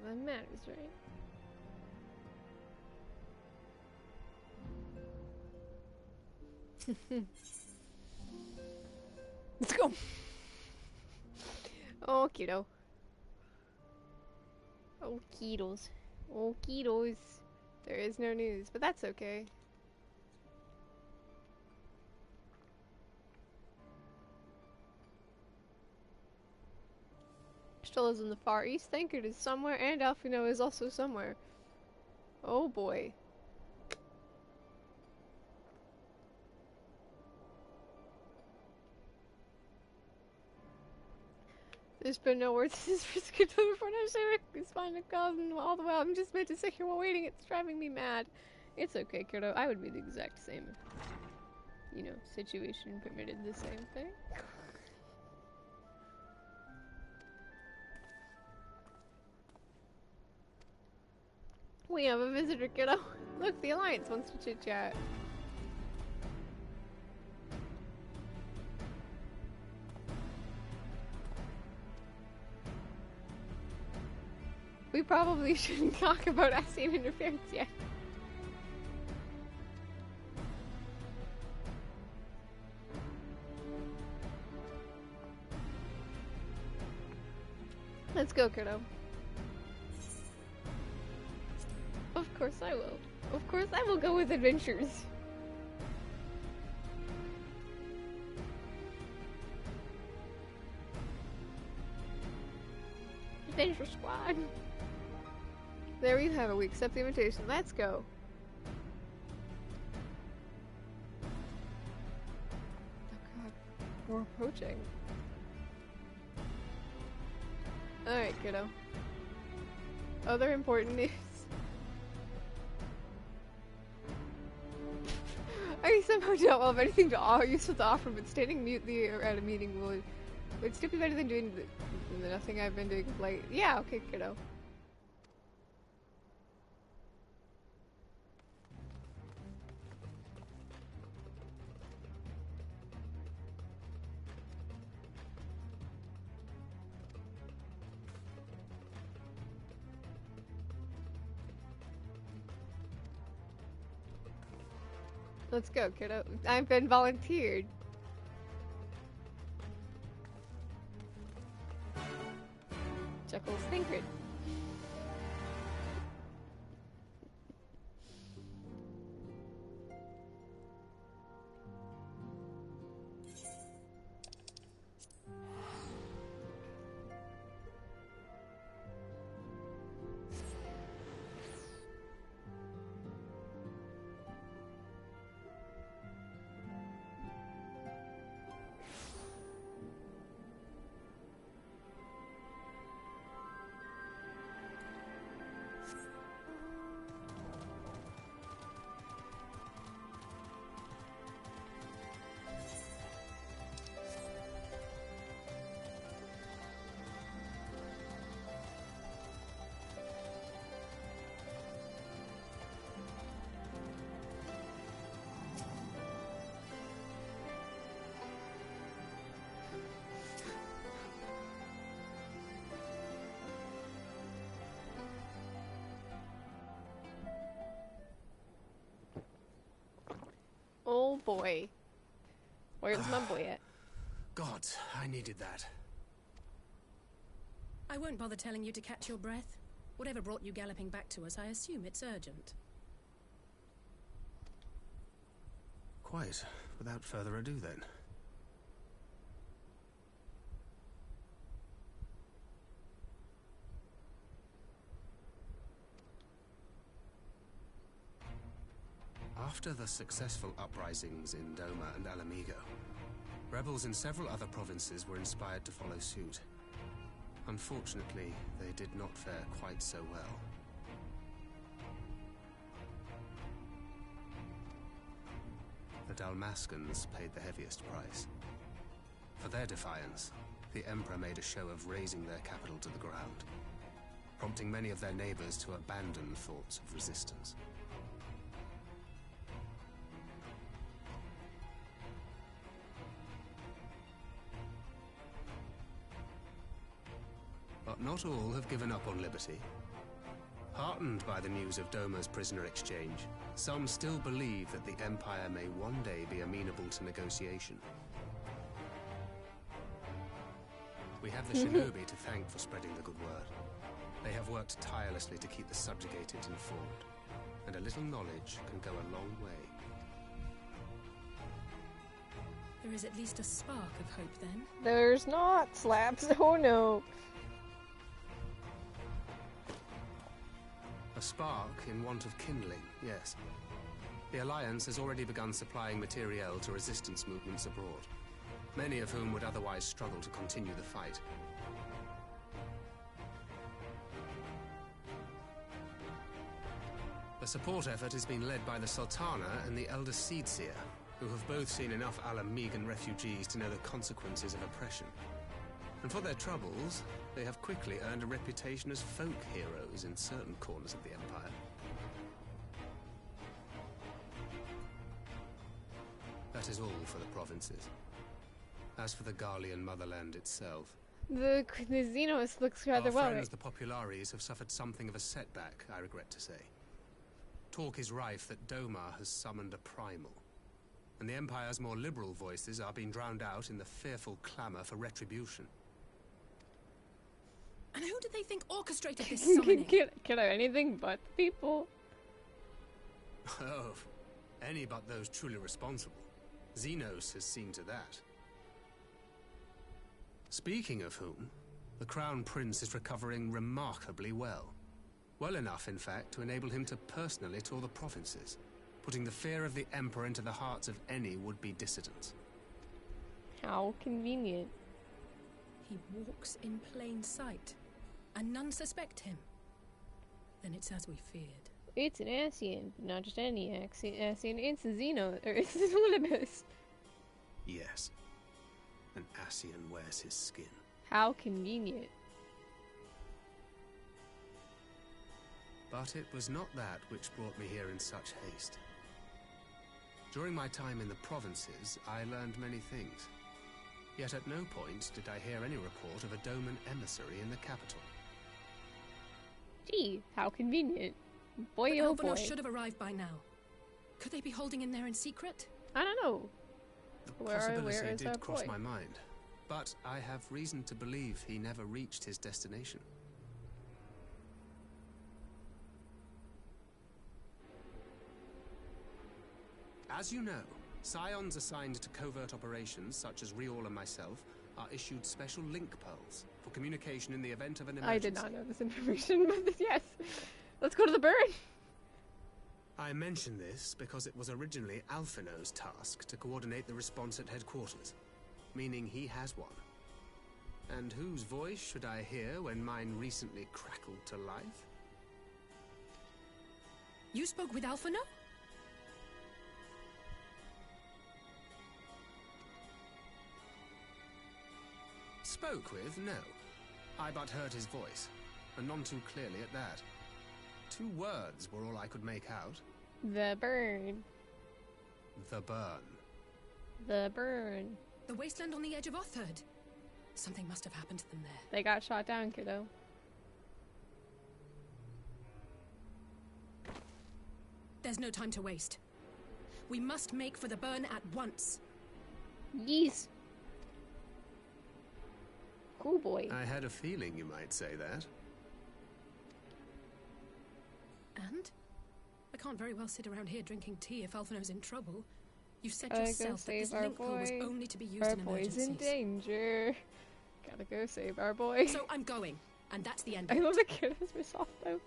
all that matters, right? Let's go! Oh, kiddo. Oh, kiddos. Oh, kiddos. There is no news, but that's okay. Still is in the Far East. Thankard is somewhere, and Alfino is also somewhere. Oh boy. There's been no word since risk until the front of Sherrick is fine to call all the while. I'm just meant to sit here while waiting. It's driving me mad. It's okay, kiddo. I would be the exact same if, you know, situation permitted the same thing. We have a visitor, kiddo. Look, the Alliance wants to chit-chat. We probably shouldn't talk about Ascian interference yet. Let's go, kiddo. Of course I will. Of course I will go with adventures. Adventure Squad. There we have it. We accept the invitation. Let's go. Oh god. We're approaching. Alright, kiddo. Other important news. I somehow don't have anything useful to offer, but standing mutely at a meeting would still be better than doing the nothing I've been doing of late. Yeah, okay, kiddo. Let's go, kiddo. I've been volunteered. Chuckles Thankard. Oh boy. Where's my boy at? God, I needed that. I won't bother telling you to catch your breath. Whatever brought you galloping back to us, I assume it's urgent. Quite. Without further ado, then. After the successful uprisings in Doma and Alamigo, rebels in several other provinces were inspired to follow suit. Unfortunately, they did not fare quite so well. The Dalmascans paid the heaviest price. For their defiance, the Emperor made a show of razing their capital to the ground, prompting many of their neighbors to abandon thoughts of resistance. But But not all have given up on liberty. Heartened by the news of Doma's prisoner exchange, some still believe that the Empire may one day be amenable to negotiation. We have the shinobi to thank for spreading the good word. They have worked tirelessly to keep the subjugated informed, and a little knowledge can go a long way. There is at least a spark of hope, then. There's not slaps. Oh no. A spark in want of kindling, yes. The Alliance has already begun supplying materiel to resistance movements abroad, many of whom would otherwise struggle to continue the fight. The support effort has been led by the Sultana and the Elder Seedseer, who have both seen enough Alamegan refugees to know the consequences of oppression. And for their troubles, they have quickly earned a reputation as folk heroes in certain corners of the Empire. That is all for the provinces. As for the Garlean motherland itself, The Xenos looks rather our well. friends the Populares have suffered something of a setback, I regret to say. Talk is rife that Doma has summoned a primal, and the Empire's more liberal voices are being drowned out in the fearful clamor for retribution. And who did they think orchestrated this summoning? Kiddo, anything but people. Oh, any but those truly responsible. Xenos has seen to that. Speaking of whom, the Crown Prince is recovering remarkably well. Well enough, in fact, to enable him to personally tour the provinces, putting the fear of the Emperor into the hearts of any would-be dissidents. How convenient. He walks in plain sight, and none suspect him. Then it's as we feared. It's an Ascian, not just any Ascian. It's a Xeno, or it's an Olympus. Yes. An Ascian wears his skin. How convenient. But it was not that which brought me here in such haste. During my time in the provinces, I learned many things. Yet at no point did I hear any report of a Doman emissary in the capital. Gee, how convenient. Boy, But oh boy. Alphanos should have arrived by now. Could they be holding in there in secret? I don't know. The Where possibility is our did cross boy? my mind, but I have reason to believe he never reached his destination. As you know, Scions assigned to covert operations, such as Riol and myself, are issued special link pearls for communication in the event of an emergency. I did not know this information, but yes. Let's go to the burn. I mention this because it was originally Alphino's task to coordinate the response at headquarters, meaning he has one. And whose voice should I hear when mine recently crackled to life? You spoke with Alphino? Spoke with? No. I but heard his voice, and none too clearly at that. 2 words were all I could make out. The burn. The burn. The burn. The wasteland on the edge of Otherd. Something must have happened to them there. They got shot down, kiddo. There's no time to waste. We must make for the burn at once. Yees. Cool boy. I had a feeling you might say that. And? I can't very well sit around here drinking tea if Alphino's in trouble. You said Gotta go yourself that this save our link pearl was boy. only to be used Our in boy's emergencies. in danger. Gotta go save our boy. So I'm going, and that's the end I of love it. the kiddo's resolve though.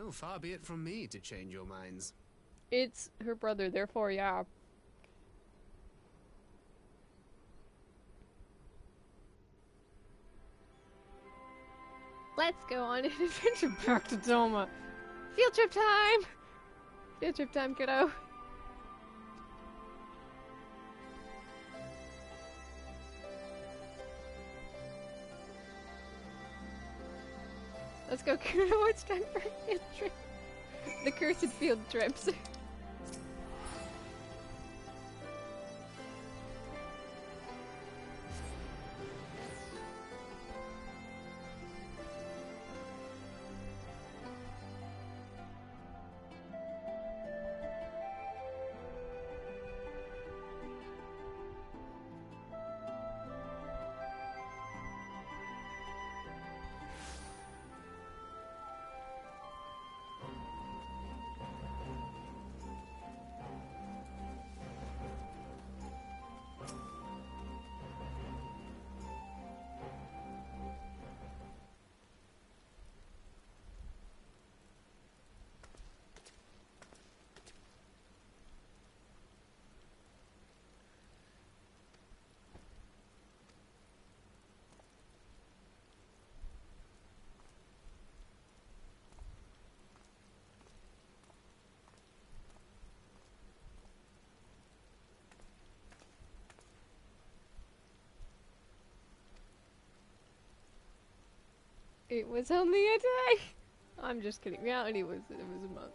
Oh, far be it from me to change your minds. It's her brother, therefore, yeah. Let's go on an adventure back to Doma. Field trip time! Field trip time, kiddo. Let's go, kiddo. It's time for a field trip. The cursed field trips. It was only a day. I'm just kidding. Reality was it was a month.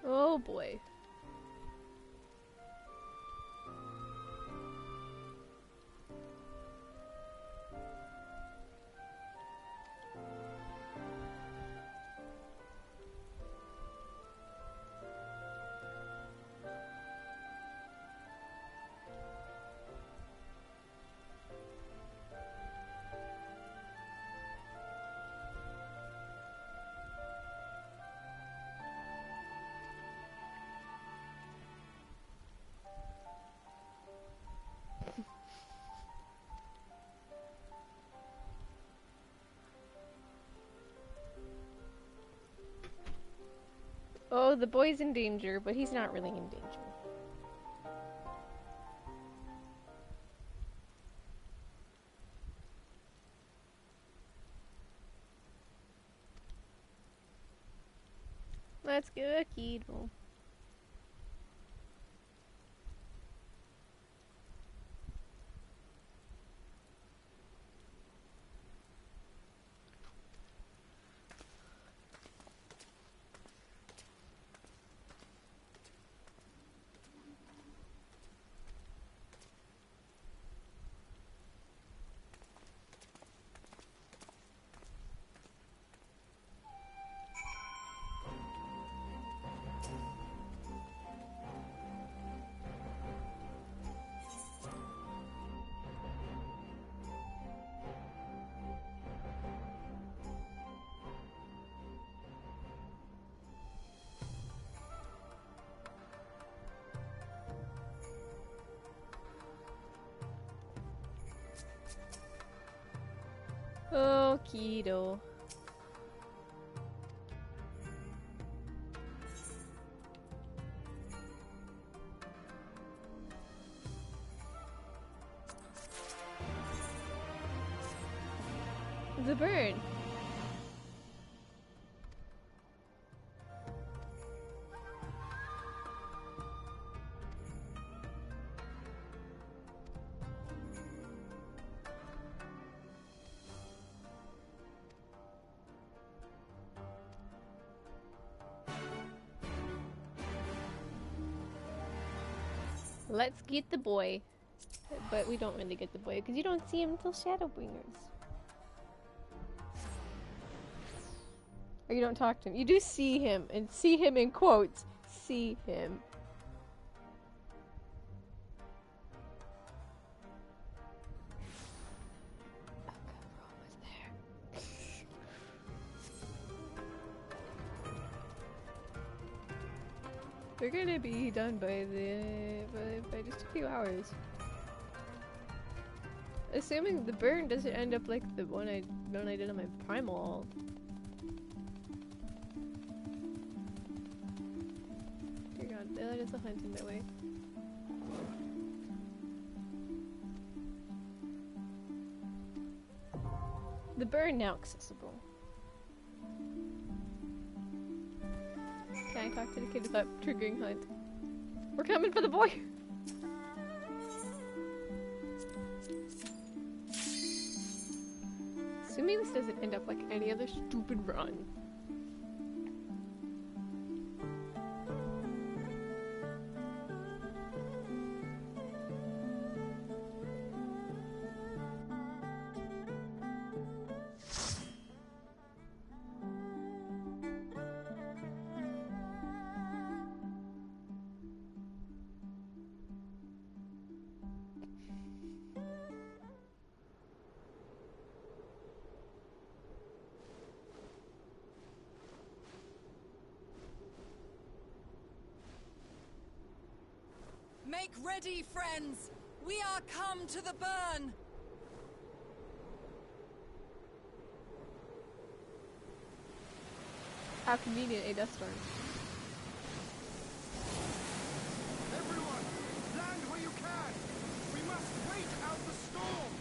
Oh boy. Oh, the boy's in danger, but he's not really in danger. Let's go, kiddo. Oh, kiddo. The bird. Let's get the boy. But we don't really get the boy because you don't see him until Shadowbringers. Or you don't talk to him. You do see him, and see him in quotes. See him. Oh god, we're almost there. We're gonna be done by just a few hours. Assuming the burn doesn't end up like the one I did on my primal. Dear god. hunt. There is a hunt in that way. The burn now accessible. Can I talk to the kid about triggering hunt? We're coming for the boy! Assuming this doesn't end up like any other stupid run. Make ready, friends! We are come to the burn! How convenient a dust storm. Everyone, land where you can! We must wait out the storm!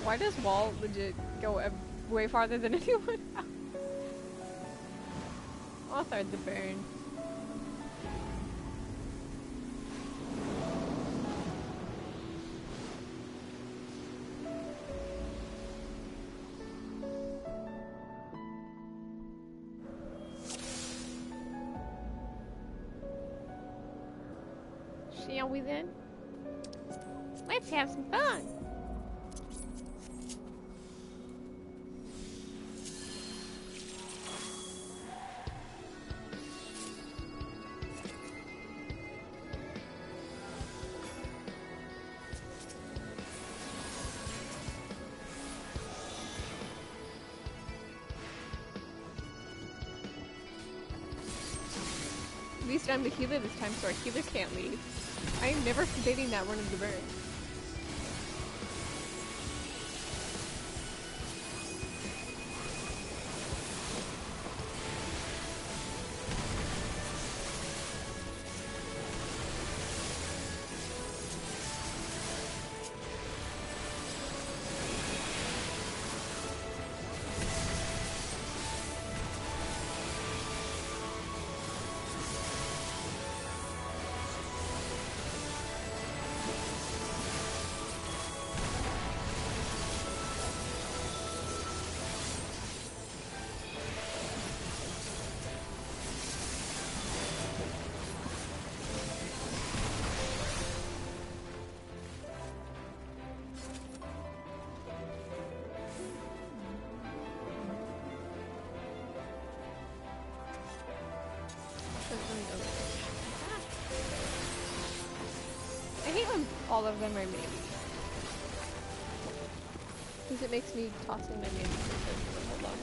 Why does Wall legit go way farther than anyone else? Authored the burn. Shall we then? Let's have some fun! At least I'm the healer this time, so our healer can't leave. I am never forgetting that one of the burn. I hate when all of them are maybe. Because it makes me toss in my maybe for a whole lot.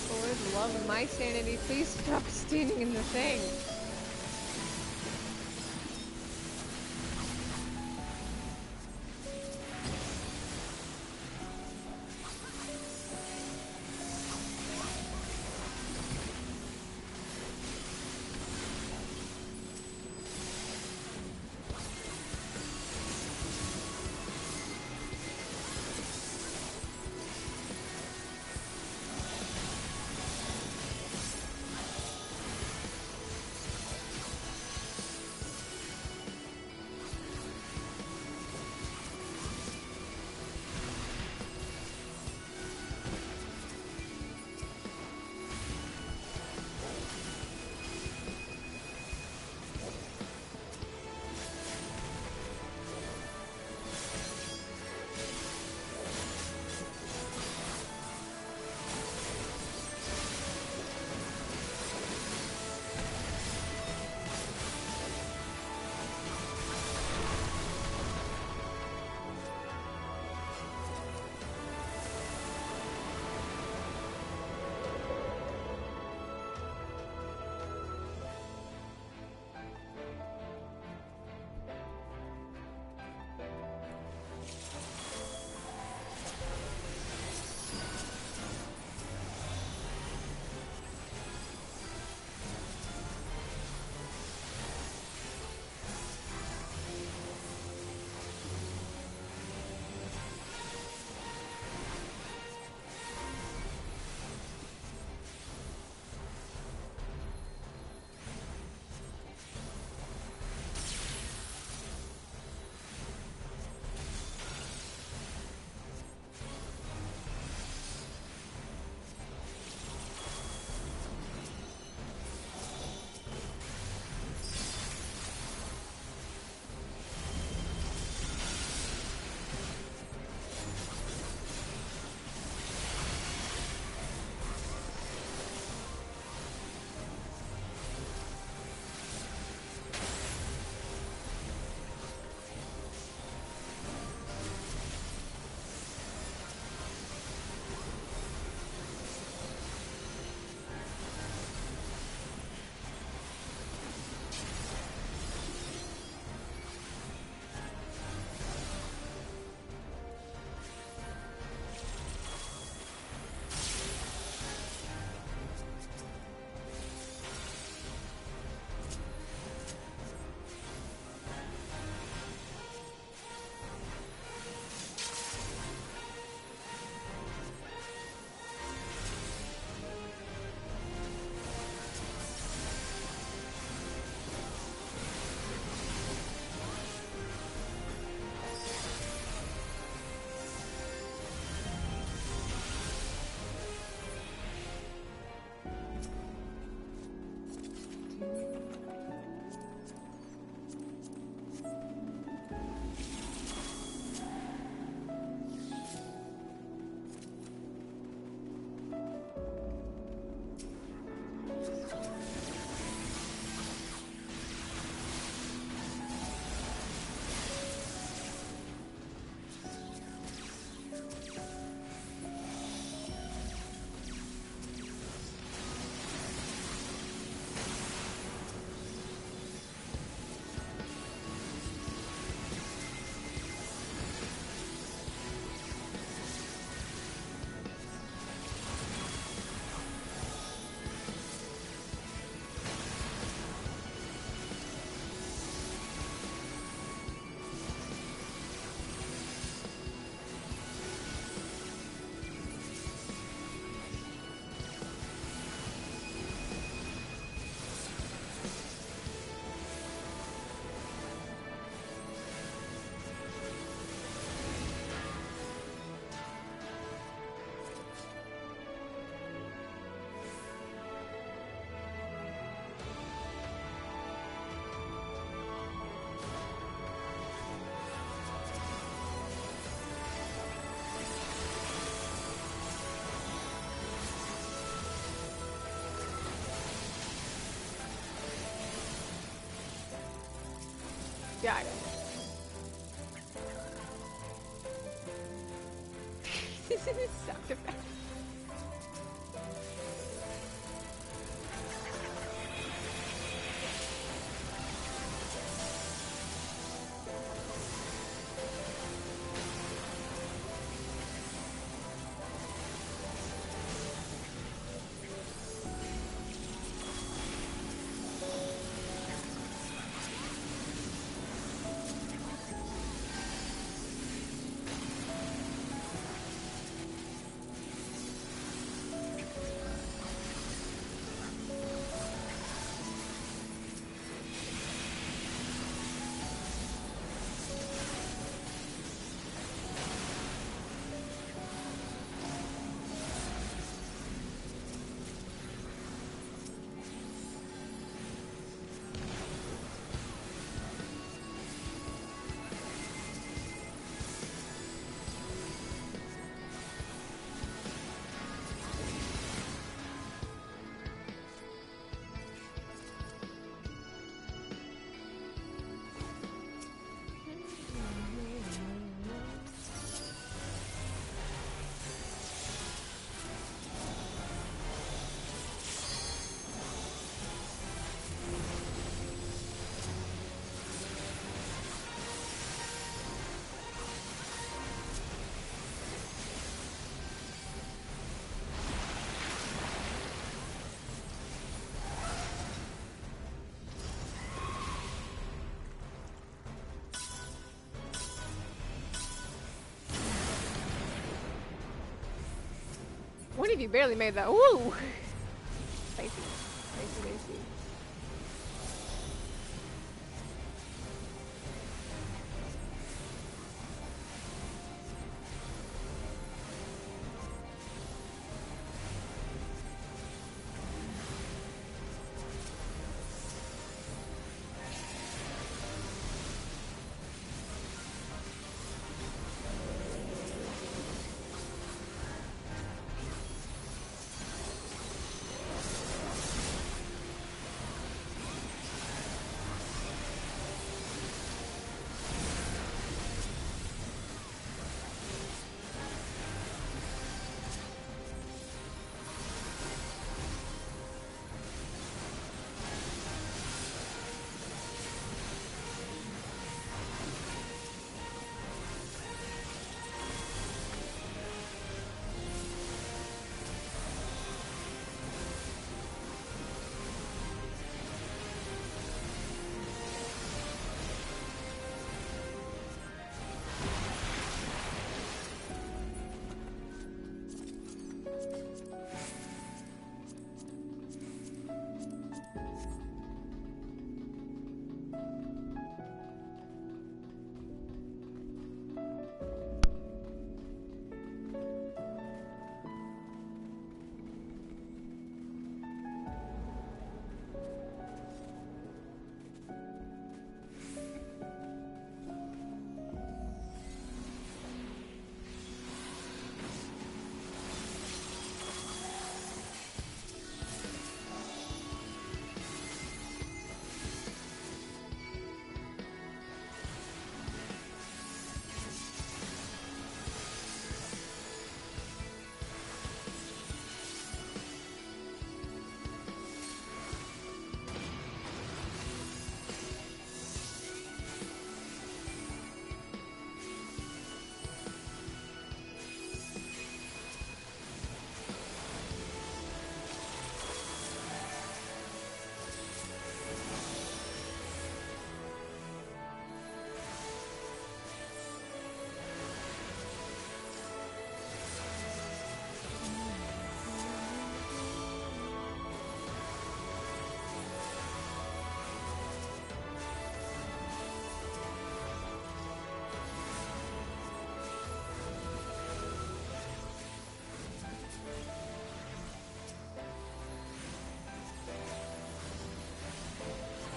For the love of my sanity, please stop standing in the thing. Got it. Sound effect. One of you barely made that. Ooh! Spicy. Spicy, spicy.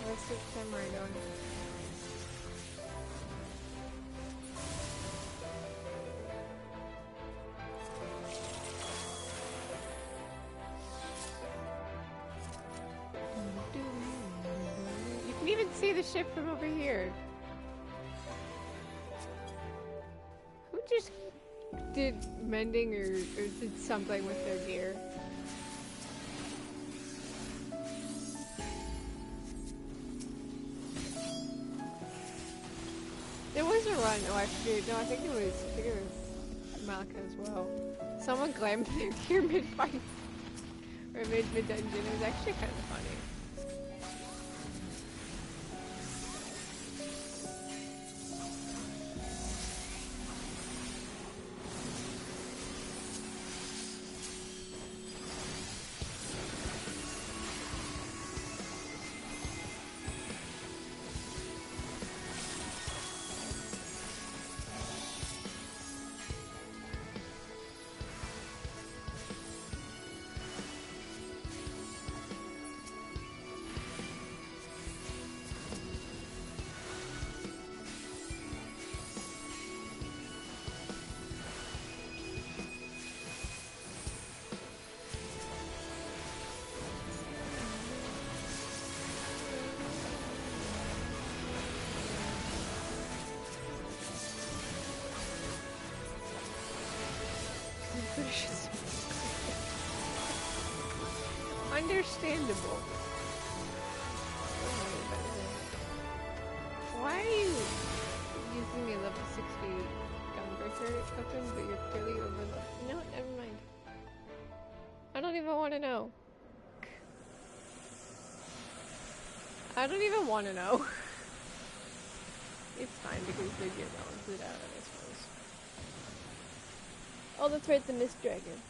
What's this camera doing? You can even see the ship from over here. just did mending or did something with their gear. There was a run. Oh, I forget. No, I think it was Malika as well. Someone glammed their gear mid-fight. Or mid-dungeon. It was actually kind of funny. Understandable. Why are you using a level 60 gunbreaker weapon, but you're clearly over level? No, never mind. I don't even want to know. I don't even want to know. It's fine because they do balance it out, I suppose. Oh, that's right, the Mist Dragon.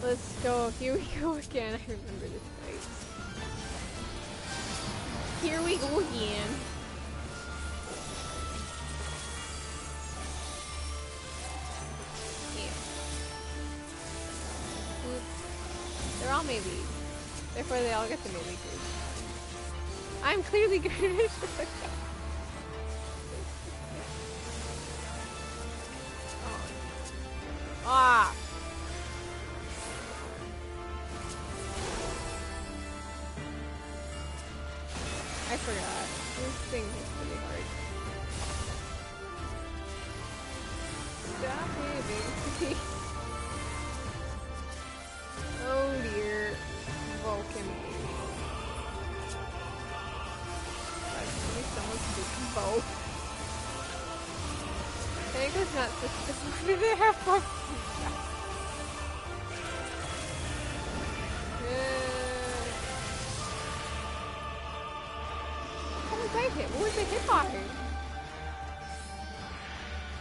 Let's go. Here we go again. I remember this fight. Here we go again. Yeah. Oops. They're all melee. Therefore, they all get the melee group. I'm clearly good at it. Ah! I forgot. This thing is really hard. Stop moving. Oh dear. Vulcan. I think someone's taking both. I think it's not just why do they have both? Hit. What was the hit by?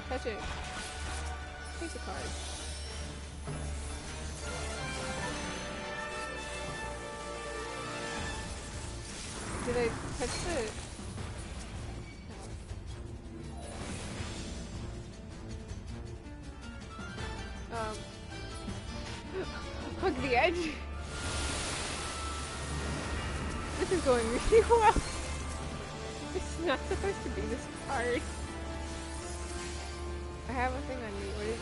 Touch it. Take the card. Did I touch the... Hug the edge. This is going really well. It's not supposed to be this hard. I have a thing on me. What is...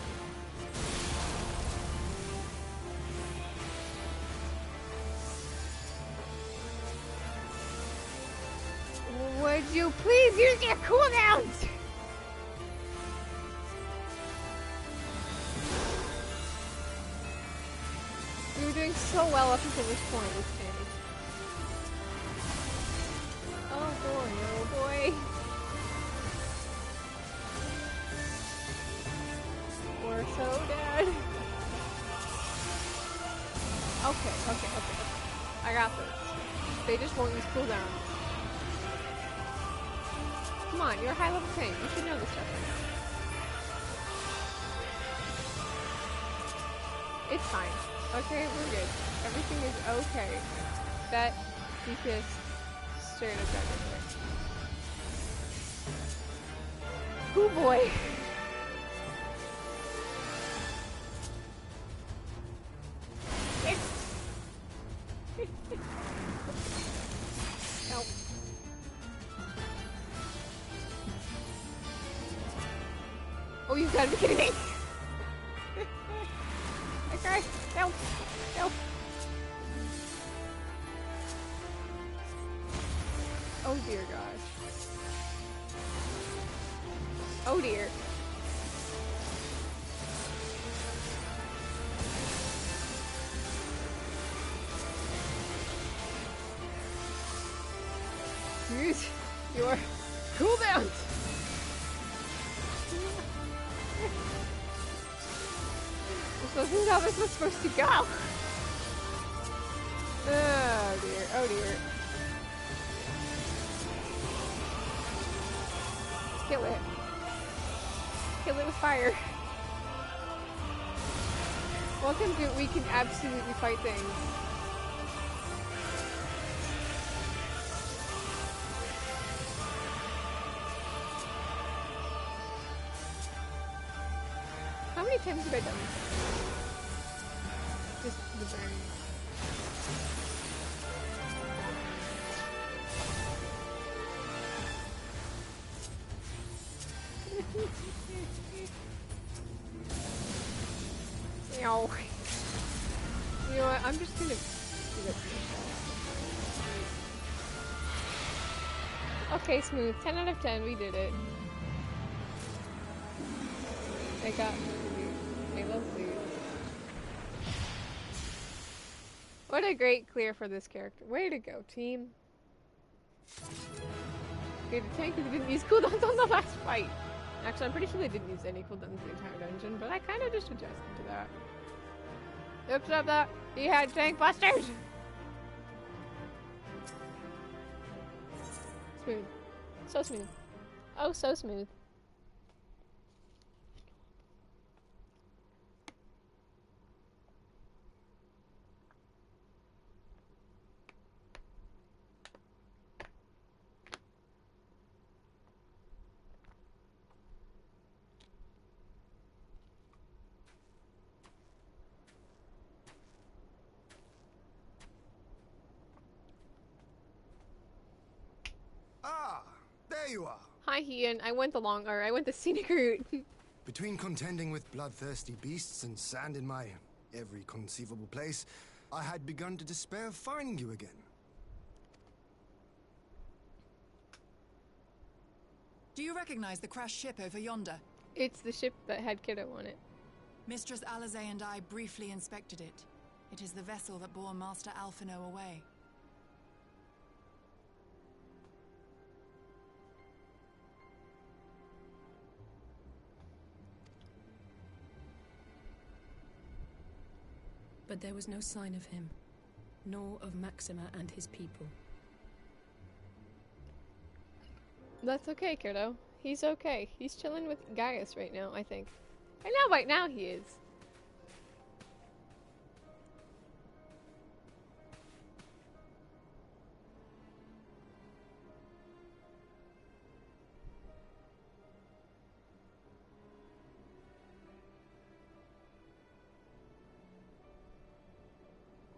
Would you please use your cooldowns? You were doing so well up until this point with Fanny. Oh boy, oh boy. We're so dead. Okay. I got this. They just won't use cooldowns. Come on, you're a high level tank. You should know this stuff right now. It's fine. Okay, we're good. Everything is okay. That DPS straight up everywhere. Oh boy. Help. Oh, you gotta be kidding me. Okay, help! Help! Oh dear gosh. Oh dear. Use your cooldowns! This isn't how this was supposed to go! Oh dear, oh dear. Kill it. Kill it with fire. Welcome to We Can Absolutely Fight Things. How many times have I done this? Just the burn. Ow. You know what? I'm just gonna do that. Okay, smooth. 10 out of 10. We did it. I got my lovely. What a great clear for this character. Way to go, team. Okay, the tank didn't use cooldowns on the last fight. Actually, I'm pretty sure they didn't use any cooldowns in the entire dungeon, but I kind of just adjusted to that. Oops, up that. He had tank busters! Smooth. So smooth. Oh, so smooth. Ah, there you are. Hi, Ian. I went the scenic route. Between contending with bloodthirsty beasts and sand in my every conceivable place, I had begun to despair of finding you again. Do you recognize the crashed ship over yonder? It's the ship that had Kiddo on it. Mistress Alizé and I briefly inspected it. It is the vessel that bore Master Alphino away. But there was no sign of him, nor of Maxima and his people. That's okay, kiddo. He's okay. He's chilling with Gaius right now, I think. I know right now he is.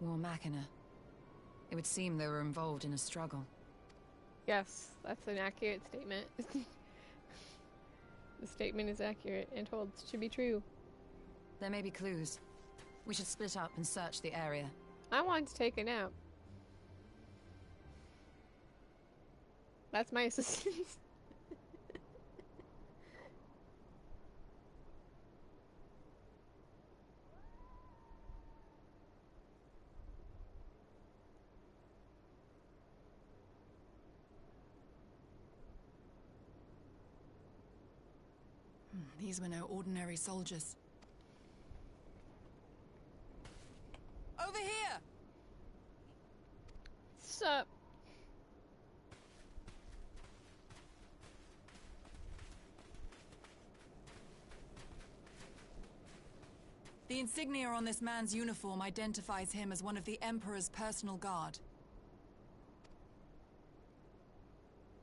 War Machina. It would seem they were involved in a struggle. Yes, that's an accurate statement. The statement is accurate and holds to be true. There may be clues. We should split up and search the area. I want to take a nap. That's my assistance. These were no ordinary soldiers. Over here! Sup? The insignia on this man's uniform identifies him as one of the Emperor's personal guard.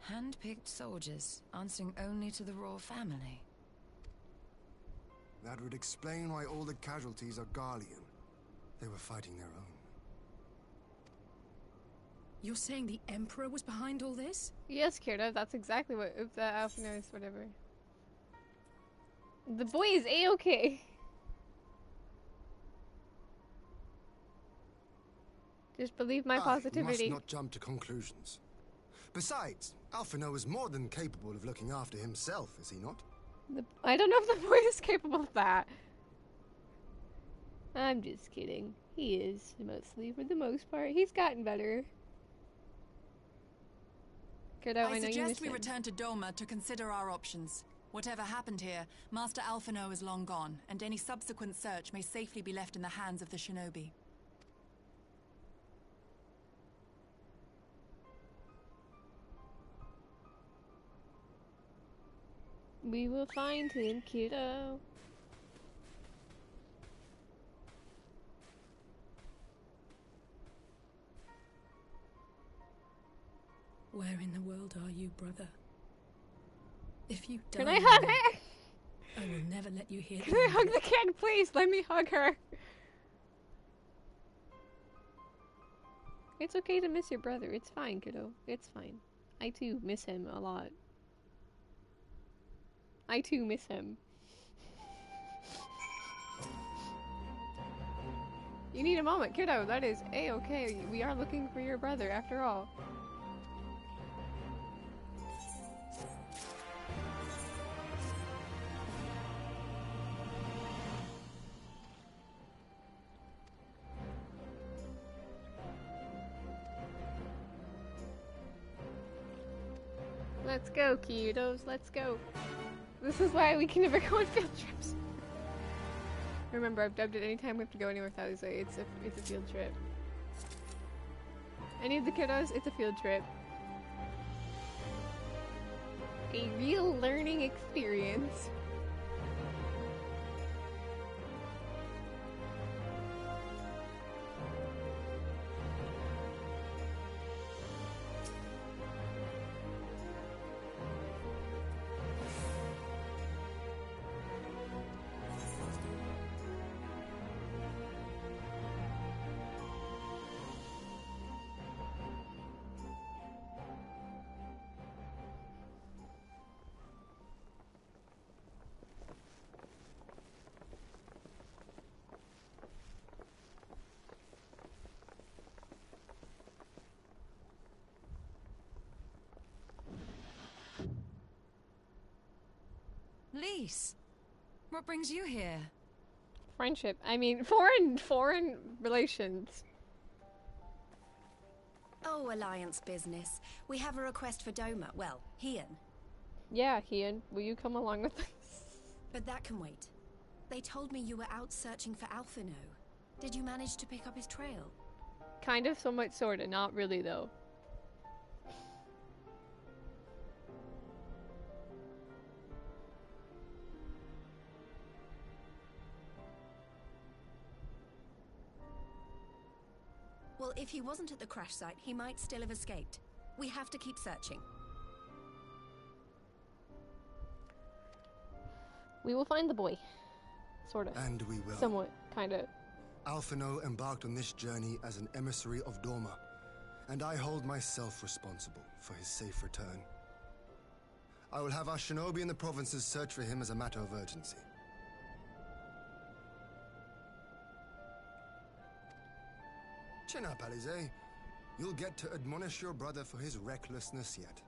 Hand-picked soldiers, answering only to the royal family. That would explain why all the casualties are Garlean. They were fighting their own. You're saying the Emperor was behind all this? Yes, Kira, that's exactly what Alpha knows, whatever. The boy is A-okay. Just believe my positivity. You must not jump to conclusions. Besides, Alphino is more than capable of looking after himself, is he not? I don't know if the boy is capable of that. I'm just kidding. He is, mostly, for the most part. He's gotten better. Kiddo, I know you miss suggest we him. return to Doma to consider our options. Whatever happened here, Master Alphino is long gone, and any subsequent search may safely be left in the hands of the shinobi. We will find him, kiddo. Where in the world are you, brother? If you die, Can I hug her? I will never let you hear. Can I hug the kid, please? Let me hug her. It's okay to miss your brother. It's fine, kiddo. It's fine. I too miss him a lot. I too miss him. You need a moment, kiddo. That is A-okay. We are looking for your brother, after all. Let's go, kiddos. Let's go. This is why we can never go on field trips. Remember, I've dubbed it anytime we have to go anywhere without say it's a field trip. Any of the kiddos, it's a field trip. A real learning experience. Lise, what brings you here? Friendship. I mean, foreign relations. Oh, alliance business. We have a request for Doma. Well, Hian. Yeah, Hian, will you come along with us? But that can wait. They told me you were out searching for Alphino. Did you manage to pick up his trail? Kind of, somewhat, sorta. Not really, though. Well, if he wasn't at the crash site, he might still have escaped. We have to keep searching. We will find the boy. Sorta. And we will. Somewhat, kinda. Alphino embarked on this journey as an emissary of Doma, and I hold myself responsible for his safe return. I will have our shinobi in the provinces search for him as a matter of urgency. Chin up, Alize. You'll get to admonish your brother for his recklessness yet.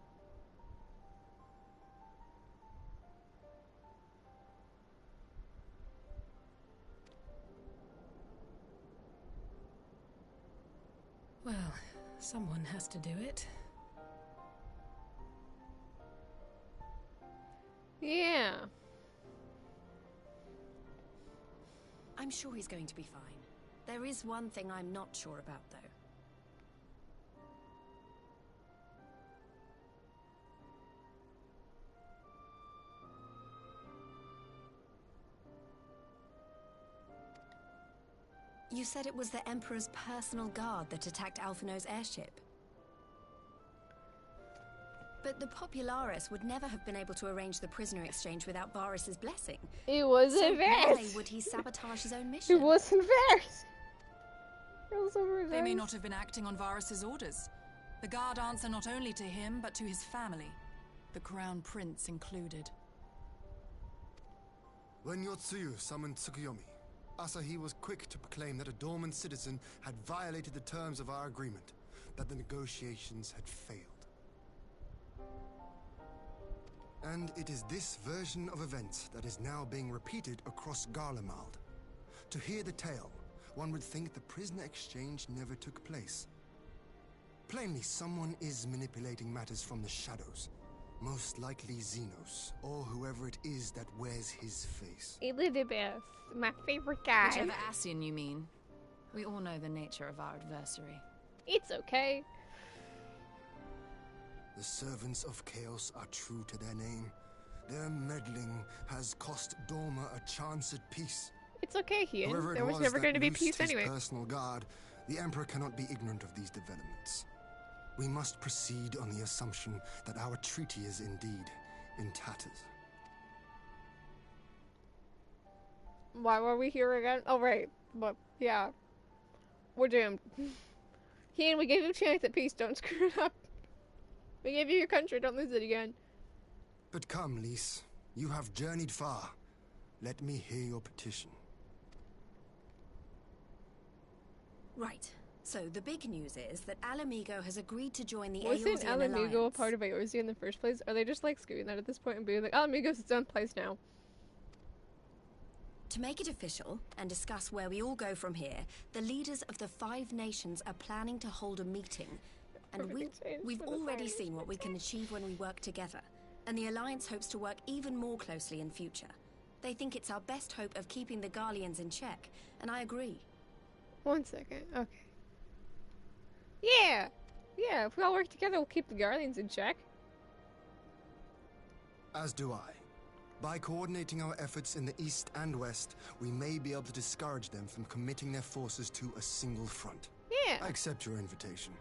Well, someone has to do it. Yeah. I'm sure he's going to be fine. There is one thing I'm not sure about, though. You said it was the Emperor's personal guard that attacked Alphino's airship. But the Popularis would never have been able to arrange the prisoner exchange without Varys' blessing. It wasn't So fair. why would he sabotage his own mission? It wasn't fair. They may not have been acting on Varys' orders. The guard answer not only to him, but to his family, the Crown Prince included. When Yotsuyu summoned Tsukuyomi, Asahi was quick to proclaim that a dormant citizen had violated the terms of our agreement, that the negotiations had failed. And it is this version of events that is now being repeated across Garlemald. To hear the tale, one would think the prisoner exchange never took place. Plainly, someone is manipulating matters from the shadows. Most likely Xenos, or whoever it is that wears his face. Elizabeth, my favorite guy. Whichever Ascian you mean. We all know the nature of our adversary. It's okay. The servants of chaos are true to their name. Their meddling has cost Dorma a chance at peace. It's okay, Ian. However, There was never going to be peace his anyway. Personal guard, the Emperor cannot be ignorant of these developments. We must proceed on the assumption that our treaty is indeed in tatters. Why were we here again? Oh, right. But, yeah. We're doomed. Ian, we gave you a chance at peace. Don't screw it up. We gave you your country. Don't lose it again. But come, Lys. You have journeyed far. Let me hear your petition. Right. So the big news is that Alamigo has agreed to join the Wasn't Aeorzean Alamigo a Alliance. part of Eorzea in the first place? Are they just like screwing that at this point and being like, Alamigo's its own place now? To make it official and discuss where we all go from here, the leaders of the 5 nations are planning to hold a meeting. And Everything's changed we've for the already better. seen what we can achieve when we work together. And the Alliance hopes to work even more closely in future. They think it's our best hope of keeping the Garleans in check, and I agree. 1 second. Okay. Yeah! Yeah, if we all work together, we'll keep the Guardians in check. As do I. By coordinating our efforts in the east and west, we may be able to discourage them from committing their forces to a single front. Yeah. I accept your invitation.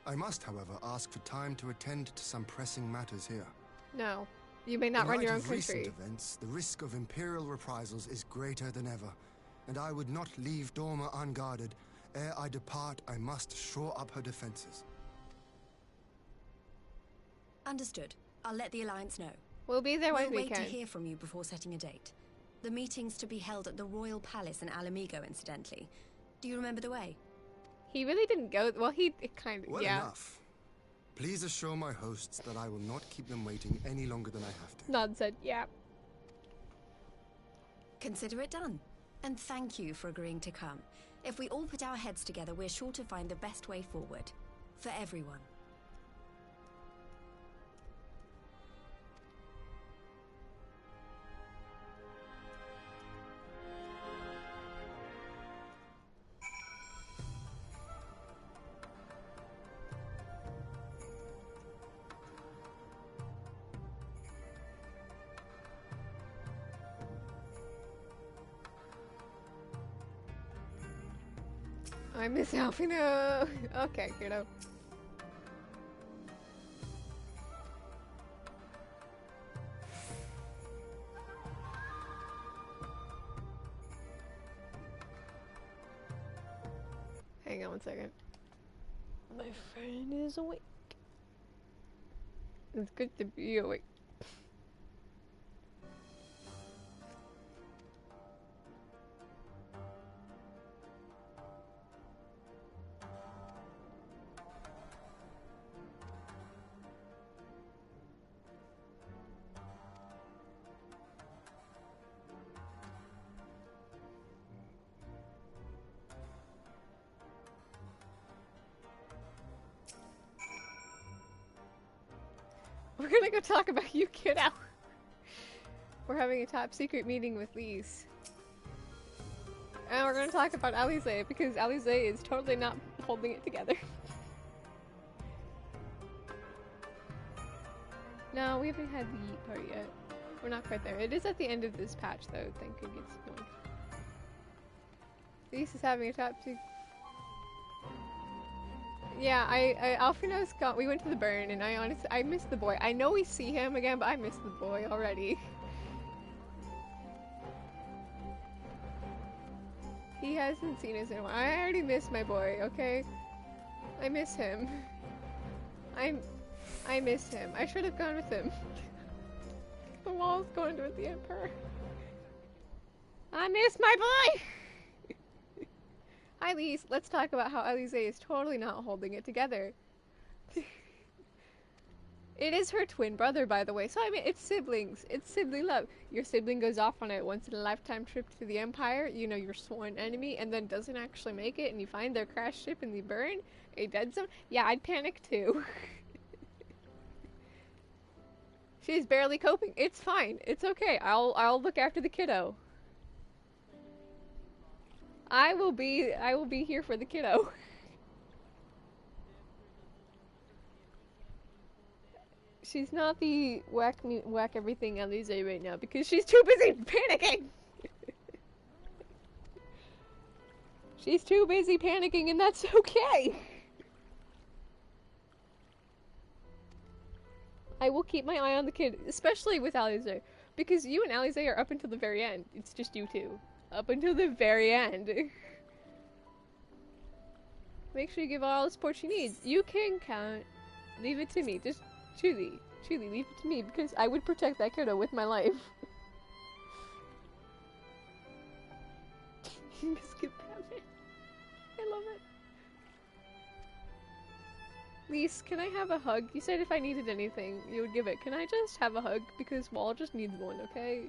I must, however, ask for time to attend to some pressing matters here. No. You may not In run light your own of recent country. events, the risk of Imperial reprisals is greater than ever, and I would not leave Dorma unguarded. Ere I depart, I must shore up her defenses. Understood. I'll let the Alliance know. We'll be there when We'll we wait can. to hear from you before setting a date. The meeting's to be held at the Royal Palace in Alamigo, incidentally. Do you remember the way? He really didn't go. Well, he kind of. Well Yeah. enough. Please assure my hosts that I will not keep them waiting any longer than I have to. Nod said, yeah. Consider it done. And thank you for agreeing to come. If we all put our heads together, we're sure to find the best way forward. For everyone. I miss Alfino. Okay, kiddo. Hang on 1 second. My friend is awake. It's good to be awake. We're gonna go talk about you, kiddo. We're having a top secret meeting with Lys. And we're gonna talk about Alize, because Alize is totally not holding it together. No, we haven't had the yeet part yet. We're not quite there. It is at the end of this patch, though. Thank goodness it's going. Lys is having a top secret. Yeah, Alfino's got. We went to the burn, and I miss the boy. I know we see him again, but I miss the boy already. He hasn't seen us in a while. I already miss my boy. Okay, I miss him. I miss him. I should have gone with him. The wall's going with the Emperor. I miss my boy. Hi, Lise. Let's talk about how Alize is totally not holding it together. It is her twin brother, by the way. So, I mean, it's siblings. It's sibling love. Your sibling goes off on a once-in-a-lifetime trip to the Empire, you know, your sworn enemy, and then doesn't actually make it, and you find their crashed ship in the burn, a dead zone. Yeah, I'd panic too. She's barely coping. It's fine. It's okay. I'll look after the kiddo. I will be here for the kiddo. She's not the whack everything Alize right now because she's too busy panicking. She's too busy panicking, and that's okay. I will keep my eye on the kid, especially with Alize, because you and Alize are up until the very end. It's just you two. Up until the very end. Make sure you give all the support she needs. You can count. Leave it to me. Just truly leave it to me, because I would protect that kiddo with my life. Biscuit Batman. I love it. Lise, can I have a hug? You said if I needed anything, you would give it. Can I just have a hug? Because Wall just needs one, okay?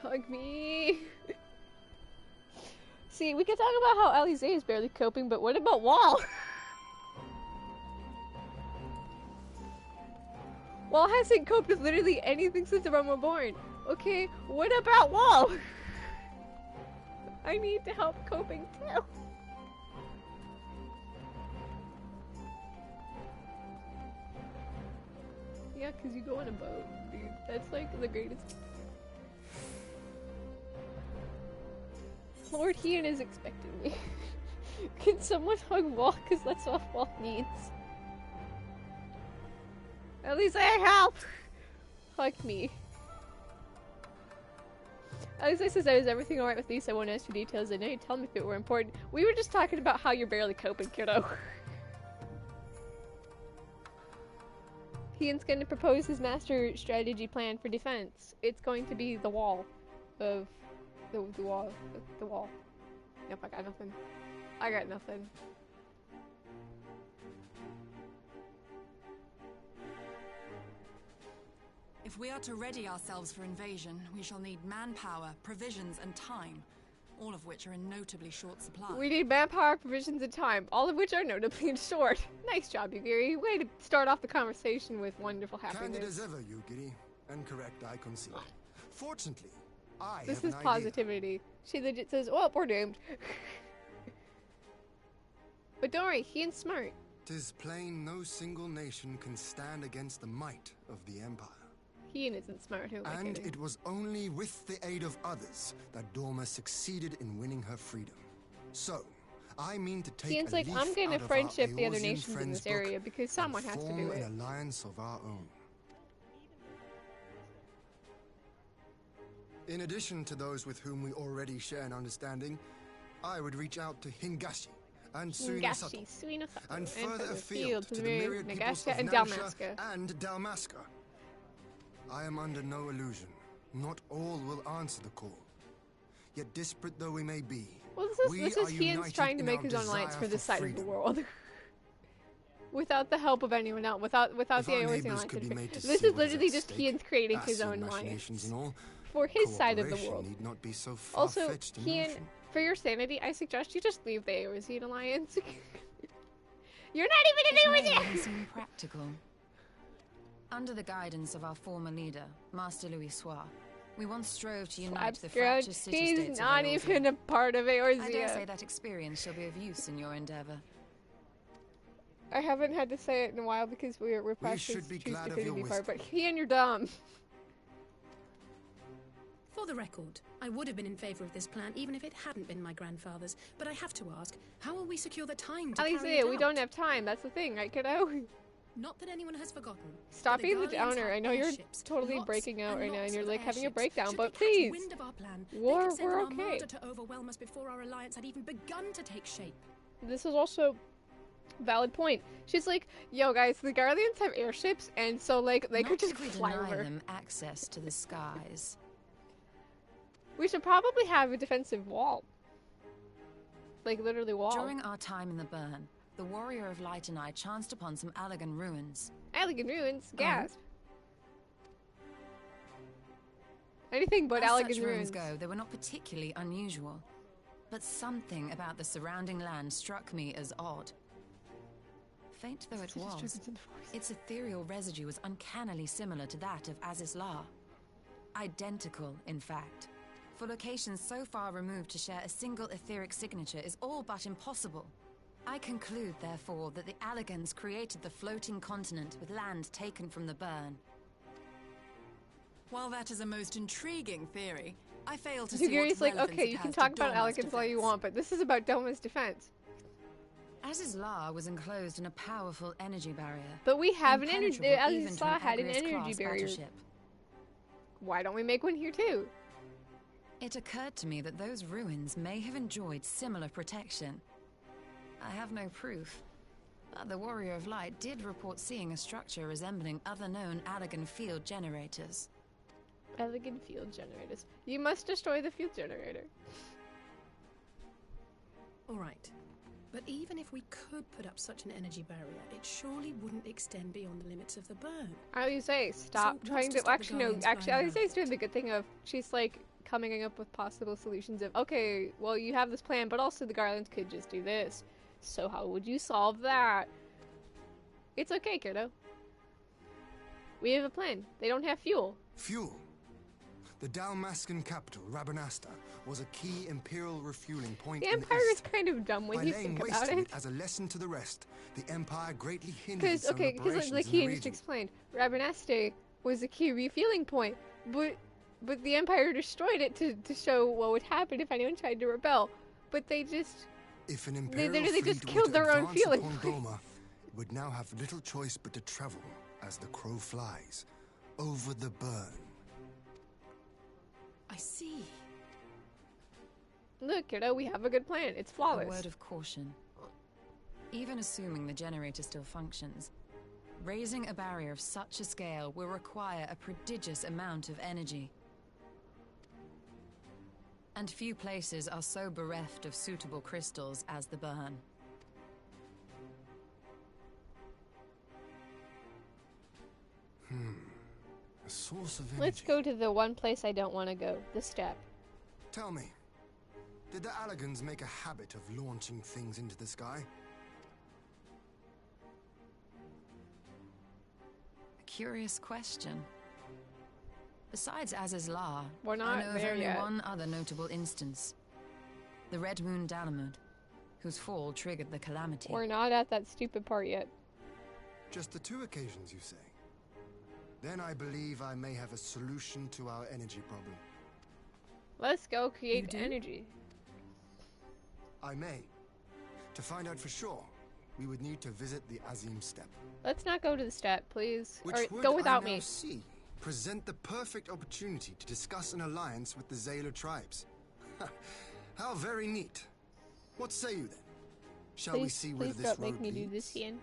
Hug me! See, we can talk about how Alize is barely coping, but what about Wall? Wall hasn't coped with literally anything since the realm were born. Okay, what about Wall? I need to help coping too. Yeah, cause you go on a boat, dude. That's like the greatest. Lord Hean is expecting me. Can someone hug Wall? Cause that's what Wall needs. At least I help! Hug me. Alize says, is everything alright with Lisa? I won't ask for details. I know you'd tell me if it were important. We were just talking about how you're barely coping, kiddo. Hean's going to propose his master strategy plan for defense. It's going to be the wall of... The wall. The wall. Nope, I got nothing. I got nothing. If we are to ready ourselves for invasion, we shall need manpower, provisions, and time, all of which are in notably short supply. We need manpower, provisions, and time, all of which are notably short. Nice job, Yugiri. Way to start off the conversation with wonderful happiness. Candid as ever, Yugiri. And correct, I concede. Fortunately, I This have is an positivity. idea. She legit says, well, we're doomed. But don't worry, Hean's smart. 'Tis plain no single nation can stand against the might of the Empire. Hean isn't smart, who am I And kidding? it was only with the aid of others that Dorma succeeded in winning her freedom. So, I mean to take Hean's a like, leaf I'm gonna out of friendship our the other Eorzean nations in friends' this area book because someone and has to form do it. an alliance of our own. In addition to those with whom we already share an understanding, I would reach out to Hingashi and Suinasato, and further afield to the myriad peoples of and Nansha Dalmasca. and Dalmasca. I am under no illusion. Not all will answer the call. Yet disparate though we may be, Well, this we is are Hean's united trying to in make our his own alliance desire for this side of the freedom. world. Without the help of anyone else, without If the our Eorzean neighbors alliance. could be made to This see is what is literally at just stake, Hean's creating his Ascian own machinations alliance. and all, For his side of the cooperation world. need not be so Also, far-fetched a Hean, notion. for your sanity, I suggest you just leave the Eorzean alliance. You're not even It may an even Eorzean! seem practical. Under the guidance of our former leader, Master Louis Soir, we once strove to unite the fractious city-states He's of not Eorzea. even a part of I dare say Eorzea. that experience shall be of use in your endeavor. I haven't had to say it in a while because we're past should his be choose glad of definitive your part, but wisdom. Hean, you're dumb. For the record, I would have been in favor of this plan even if it hadn't been my grandfather's. But I have to ask, how will we secure the time to carry it Alize, we out? don't have time. That's the thing, right, kiddo? Not that anyone has forgotten. Stop but being the Guardians downer. have I know you're airships, totally lots breaking out right now, and lots you're of like having a airships. breakdown, Should but they catch please. wind of our plan, they We're could send an okay. armada to overwhelm us before our alliance had even begun to take shape. This is also a valid point. She's like, yo guys, the Guardians have airships, and so like they Not could just if we fly deny over. them access to the skies. We should probably have a defensive wall. like literally wall. During our time in the burn, the Warrior of Light and I chanced upon some Allegan ruins. Allegan ruins? Gasp. Anything but As Allegan such ruins. go, they were not particularly unusual. But something about the surrounding land struck me as odd. Faint though it was, its ethereal residue was uncannily similar to that of Aziz La. Identical, in fact. For locations so far removed to share a single etheric signature is all but impossible. I conclude, therefore, that the Allegans created the floating continent with land taken from the burn. While that is a most intriguing theory, I fail to see what Yugiri's like, relevance okay, it you can has talk to about Dorma's Allegans all you defense. want, but this is about Doma's defense. Aziz La was enclosed in a powerful energy barrier. But we have an energy. impenetrable even Aziz to La had an Agrias energy class barrier. battleship. Why don't we make one here too? It occurred to me that those ruins may have enjoyed similar protection. I have no proof, but the Warrior of Light did report seeing a structure resembling other known Allegan field generators. Elegant field generators. You must destroy the field generator. Alright. But even if we could put up such an energy barrier, it surely wouldn't extend beyond the limits of the burn. Alisaie, stop what's trying to to. stop the Actually, no. Guardians Actually, flying Alisaie's doing the good thing of she's like coming up with possible solutions of, okay, well, you have this plan, but also the Guardians could just do this. So how would you solve that? It's okay, kiddo. We have a plan. They don't have fuel. Fuel. The Dalmascan capital, Rabanasta, was a key Imperial refueling point The in the Empire is east. kind of dumb when By you laying think waste about to it. it as a lesson to the rest, the Empire greatly hindered Because, its own okay, because operations like in he the just region. explained, Rabaneste was a key refueling point, but the Empire destroyed it to show what would happen if anyone tried to rebel. But they just, If an Imperial literally fleet just were killed to their own advance fueling upon points. Doma, it would now have little choice but to travel, as the crow flies, over the burn. I see. look, kiddo, we have a good plan. It's A flawless. word of caution. Even assuming the generator still functions, raising a barrier of such a scale will require a prodigious amount of energy. And few places are so bereft of suitable crystals as the burn. A source of energy. Let's go to the one place I don't want to go, the steppe. Tell me, did the Allegans make a habit of launching things into the sky? A curious question. Besides Aziz La, We're I not know of there only yet. one other notable instance. The Red Moon Dalamud, whose fall triggered the calamity. We're not at that stupid part yet. Just the 2 occasions, you say? Then I believe I may have a solution to our energy problem. Let's go create You do? energy. I may. To find out for sure, we would need to visit the Azim Steppe. Let's not go to the steppe, please. Which Or would, go without I now me. see, present the perfect opportunity to discuss an alliance with the Zayla tribes. How very neat. What say you then? Shall we Please, see where please this don't road make me do leads? this, Ian.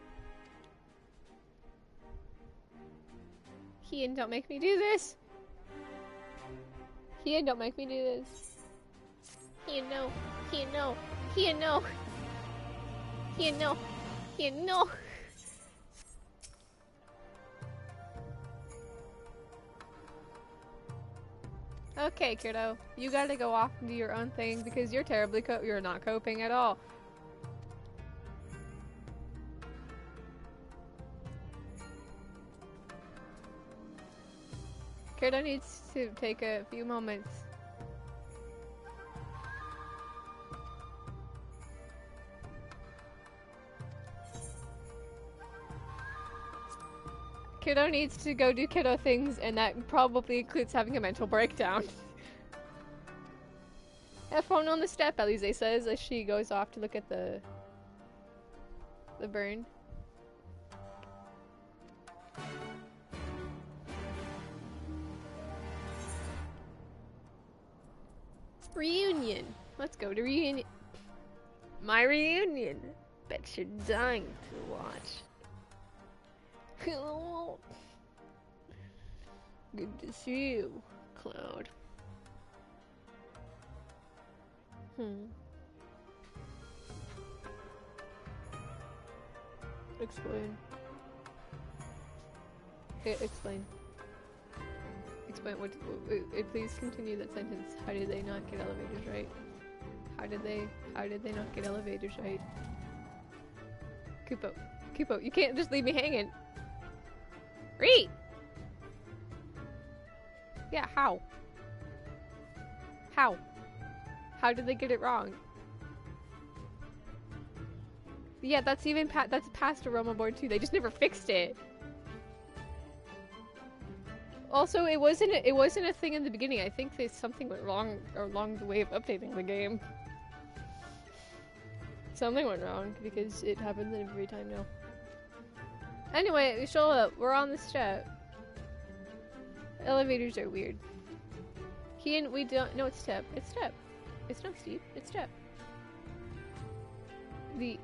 Ian, don't make me do this. Ian, don't make me do this. Ian, no. Ian, no. Ian, no. Ian, no. Ian, no. Okay, kiddo. You gotta go off and do your own thing because you're terribly you're not coping at all. Kiddo needs to take a few moments. Kiddo needs to go do kiddo things, and that probably includes having a mental breakdown. Have fun on the step, Alisaie says, as she goes off to look at the burn. Reunion. Let's go to reunion. My reunion. Bet you're dying to watch. Hello. Good to see you, Cloud. Explain. Okay, explain. Explain what, please continue that sentence. How did they not get elevators right? How did they not get elevators right? Kupo, you can't just leave me hanging. Read! Yeah, how? How? How did they get it wrong? Yeah, that's even that's past a Roma board too. They just never fixed it. Also, it wasn't a thing in the beginning. I think something went wrong along the way of updating the game. Something went wrong because it happens every time now. Anyway, we show up. We're on the step. Elevators are weird. Kian, we don't. No, it's step. It's step. It's not steep. It's step. The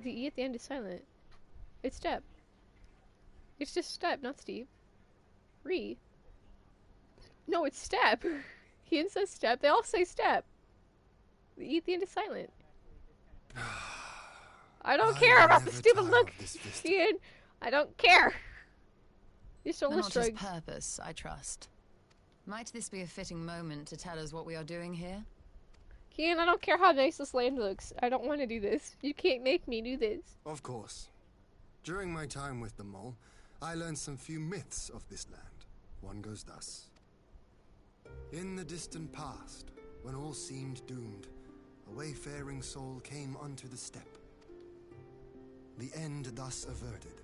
E at the end is silent. It's step. It's just step, not steep. Re. No, it's step. Kian says step. They all say step. The E at the end is silent. I don't care about the stupid look, Kian. I don't care. You're so not his purpose, I trust. Might this be a fitting moment to tell us what we are doing here? Kian, I don't care how nice this land looks. I don't want to do this. You can't make me do this. Of course. During my time with the mole, I learned some few myths of this land. One goes thus. In the distant past, when all seemed doomed, a wayfaring soul came unto the steppe. The end thus averted.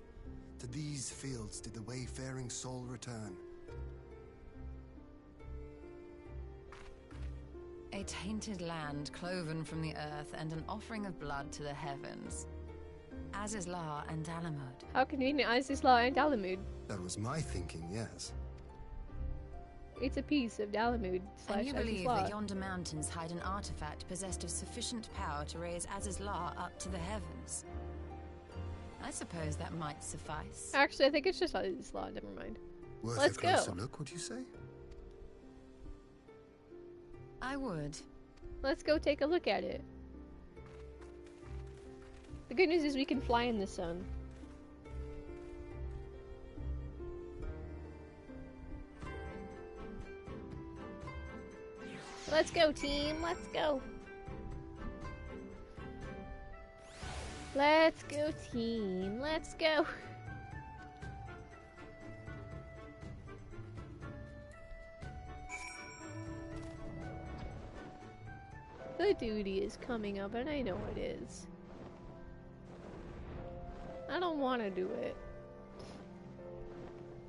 To these fields did the wayfaring soul return. A tainted land cloven from the earth and an offering of blood to the heavens. Azizla and Dalamud. How convenient, Azizla and Dalamud. That was my thinking, yes. It's a piece of Dalamud / And you believe Azizla. that yonder mountains hide an artifact possessed of sufficient power to raise Azizla up to the heavens? I suppose that might suffice. Actually, I think it's just Azizla. Never mind. Worth Let's a closer go. look, would you say? I would. Let's go take a look at it. The good news is we can fly in the sun. Let's go, team. Let's go. Let's go, team. Let's go. The duty is coming up, and I know it is. I don't want to do it.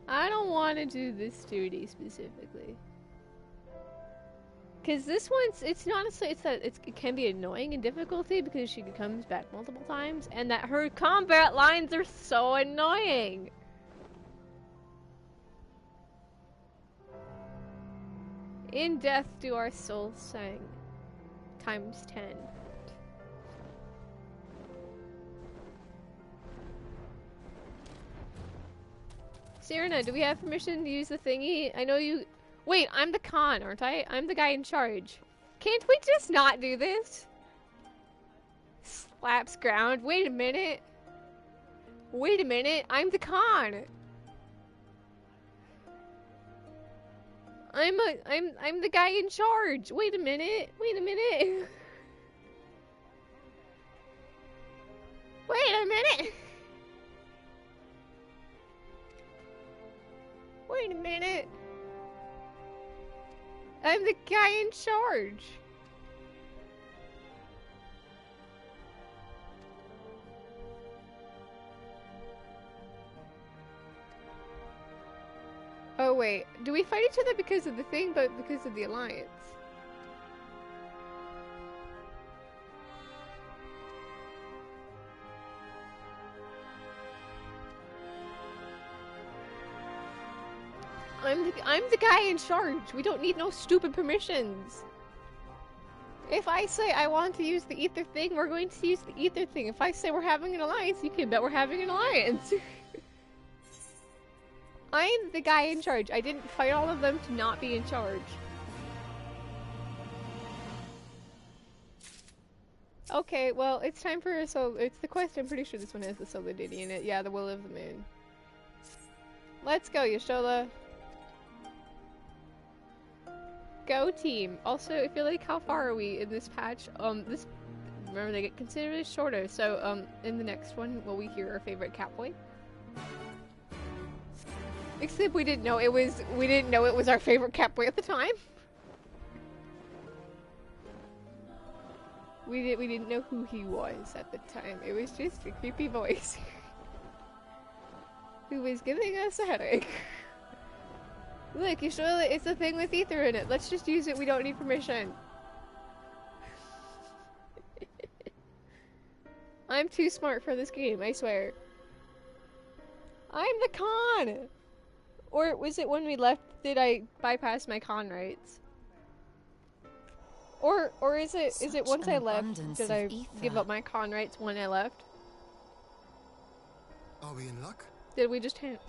I don't want to do this duty specifically. Because this one's, it's honestly, it can be annoying in difficulty because she comes back multiple times, and that her combat lines are so annoying. In death do our souls sing. Times 10. Serena, do we have permission to use the thingy? I know you... Wait, I'm the Khan, aren't I? I'm the guy in charge. Can't we just not do this? Slaps ground. Wait a minute. Wait a minute. I'm the Khan. I'm the guy in charge. Wait a minute. Wait a minute. Wait a minute. Wait a minute. I'm the guy in charge. Oh wait, do we fight each other because of the thing, but because of the alliance? I'm the guy in charge. We don't need no stupid permissions. If I say I want to use the Aether thing, we're going to use the Aether thing. If I say we're having an alliance, you can bet we're having an alliance. I'm the guy in charge. I didn't fight all of them to not be in charge. Okay, well, it's time for it's the quest. I'm pretty sure this one has the Solar Ditty in it. Yeah, the Will of the Moon. Let's go, Yashola. Go team. Also, I feel like how far are we in this patch? Remember they get considerably shorter. So in the next one, will we hear our favorite Catboy? Except we didn't know it was our favorite Catboy at the time. We didn't know who he was at the time. It was just a creepy voice who was giving us a headache. Look, you sure it's a thing with Aether in it. Let's just use it. We don't need permission. I'm too smart for this game, I swear. I'm the con! Or was it when we left, did I bypass my con rights? Or is it once I left, did I give up my con rights when I left? Are we in luck? Did we just hit?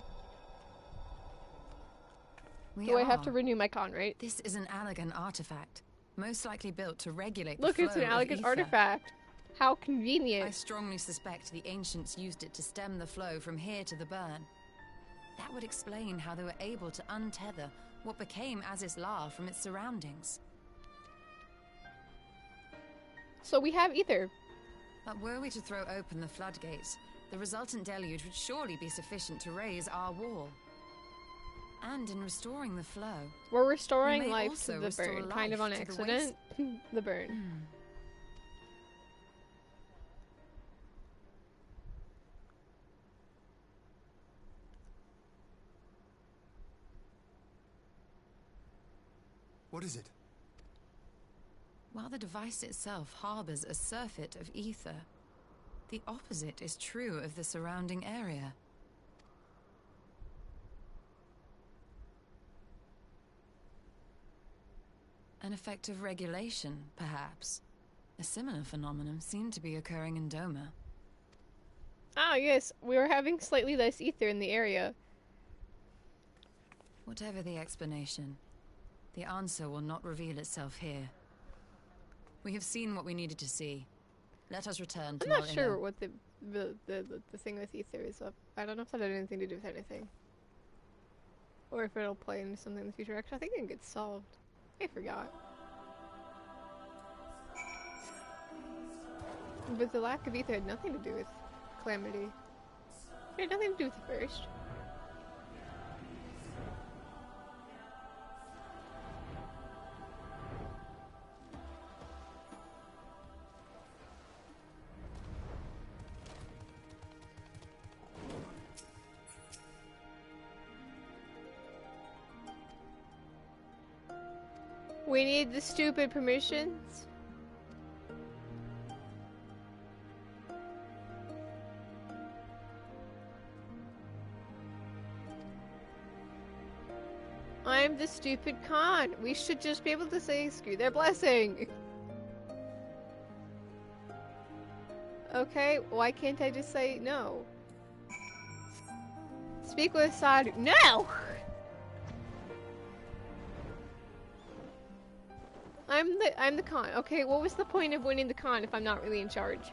Do I have to renew my con right? This is an elegant artifact, most likely built to regulate the flow. Look, it's an elegant artifact. How convenient. I strongly suspect the ancients used it to stem the flow from here to the burn. That would explain how they were able to untether what became Azys La from its surroundings. So we have Aether. But were we to throw open the floodgates, the resultant deluge would surely be sufficient to raise our wall. And in restoring the flow, we're restoring life to the burn, kind of on accident. The burn. What is it? While the device itself harbors a surfeit of ether, the opposite is true of the surrounding area. An effect of regulation, perhaps. A similar phenomenon seemed to be occurring in Doma. Ah, yes, we were having slightly less ether in the area. Whatever the explanation, the answer will not reveal itself here. We have seen what we needed to see. Let us return to I'm not sure what the thing with ether is up. I don't know if that had anything to do with anything. Or if it'll play into something in the future. Actually, I think it gets solved. I forgot. But the lack of ether had nothing to do with Calamity. It had nothing to do with the first. We need the stupid permissions. I'm the stupid con. We should just be able to say screw their blessing. Okay, why can't I just say no? Speak with Sadu. No! I'm the con. Okay, what was the point of winning the con if I'm not really in charge?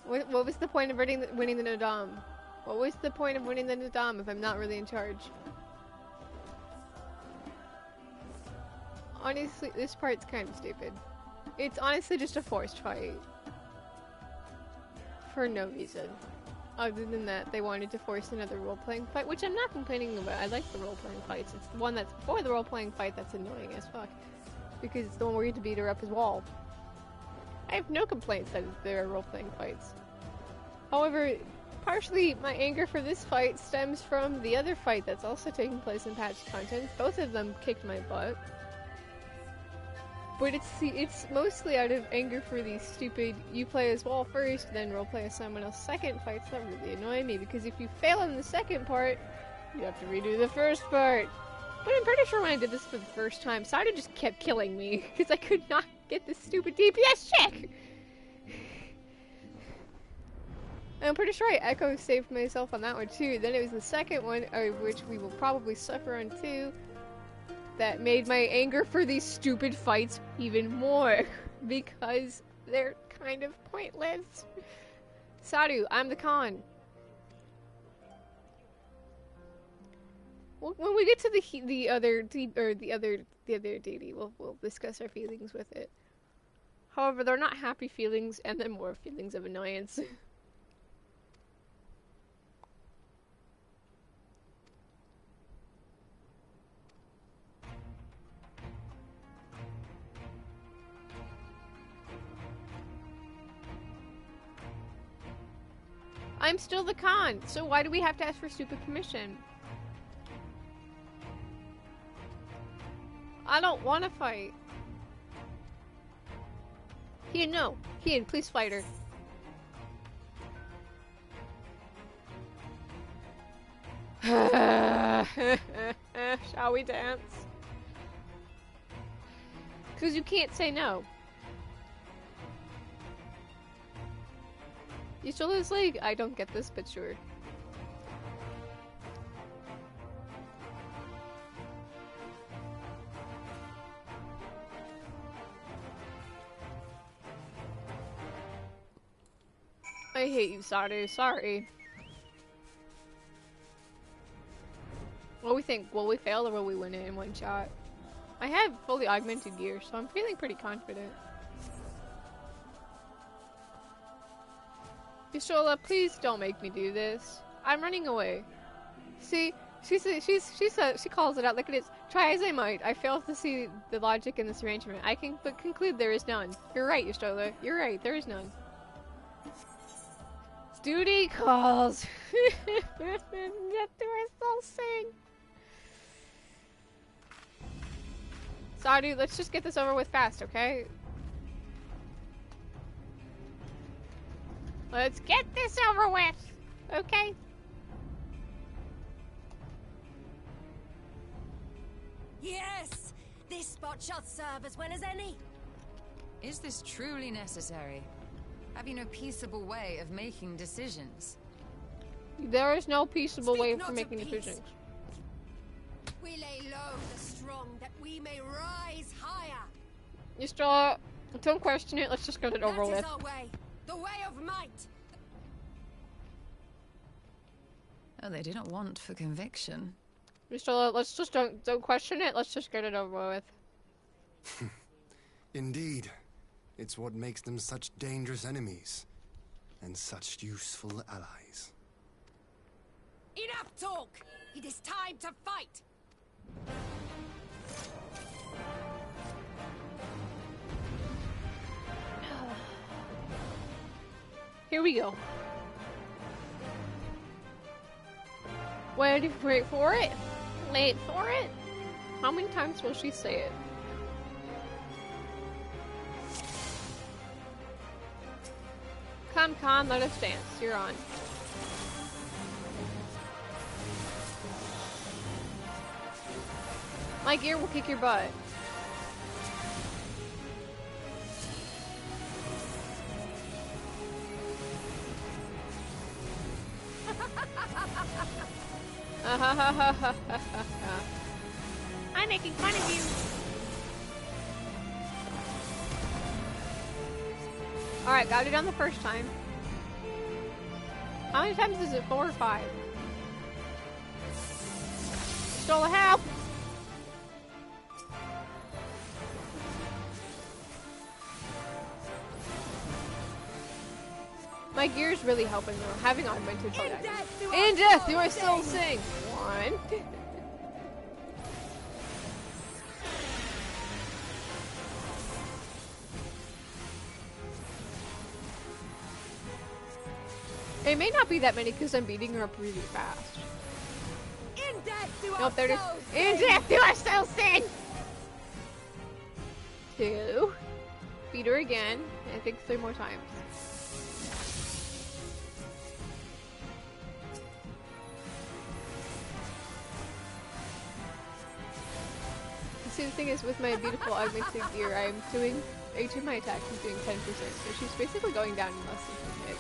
What was the point of winning the Nadam? What was the point of winning the Nadam if I'm not really in charge? Honestly, this part's kind of stupid. It's honestly just a forced fight. For no reason. Other than that, they wanted to force another role-playing fight, which I'm not complaining about. I like the role-playing fights. It's the one that's before the role-playing fight that's annoying as fuck. Because it's the one where you have to beat her up as well. I have no complaints that there are role-playing fights. However, partially my anger for this fight stems from the other fight that's also taking place in patched content. Both of them kicked my butt. But it's mostly out of anger for these stupid, you play as Wall first, then roleplay as someone else second fights that really annoy me, because if you fail in the second part, you have to redo the first part. But I'm pretty sure when I did this for the first time, Sada just kept killing me, because I could not get this stupid DPS check! I'm pretty sure I echo saved myself on that one too. Then it was the second one, which we will probably suffer on too, that made my anger for these stupid fights even more. because they're kind of pointless. Sadu, I'm the con. Well, when we get to the other deity, we'll discuss our feelings with it. However, they're not happy feelings, and they're more feelings of annoyance. I'm still the con, so why do we have to ask for stupid permission? I don't want to fight. Hien, no. Hien, please fight her. Shall we dance? Because you can't say no. You stole his leg? I don't get this, but sure. I hate you, Sadu. Sorry. What we think? Will we fail or will we win it in one shot? I have fully augmented gear, so I'm feeling pretty confident. Yashola, please don't make me do this. I'm running away. See, she calls it out like it is. Try as I might, I fail to see the logic in this arrangement. I can but conclude there is none. You're right, Yashola. You're right. There is none. Duty calls. Yet do I still sing? Sadu, let's just get this over with fast, okay? Let's get this over with, okay? Yes! This spot shall serve as well as any. Is this truly necessary? Have you no peaceable way of making decisions? There is no peaceable way for making decisions. We lay low the strong that we may rise higher. You still don't question it, let's just get it over with. That is our way. The way of might. Oh, they do not want for conviction. Let's just don't question it, let's just get it over with. Indeed. It's what makes them such dangerous enemies, and such useful allies. Enough talk! It is time to fight! Here we go. Wait for it. Wait for it. How many times will she say it? Come, Khan, let us dance. You're on. My gear will kick your butt. I'm making fun of you. Alright, got it on the first time. How many times is it? 4 or 5? Stole a help! My gear's really helping though, having augmented flight. In death do I still sing! 1. It may not be that many because I'm beating her up really fast. In death do nope, there it is. In death do I still sing! 2. Beat her again. I think 3 more times. See, the thing is, with my beautiful augmented gear, I'm doing, each of my attacks is doing 10%, so she's basically going down in less than 1 hit.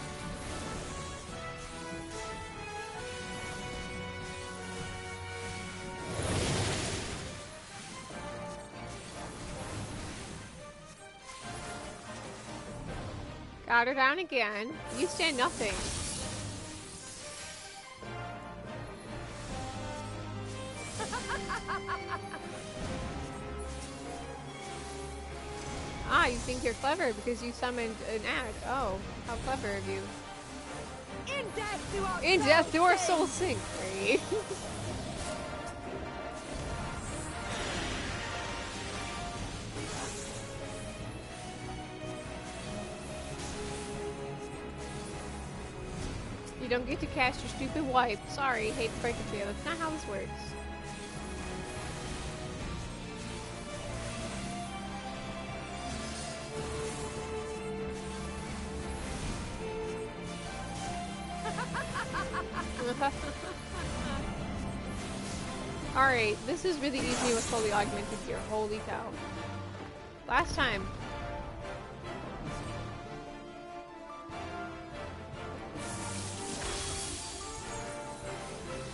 Got her down again. You stand nothing. Ah, you think you're clever because you summoned an ad. Oh, how clever of you. In death do our souls sink. Great. You don't get to cast your stupid wipe. Sorry, hate to break it to you. That's not how this works. Alright, this is really easy with fully augmented gear. Holy cow. Last time.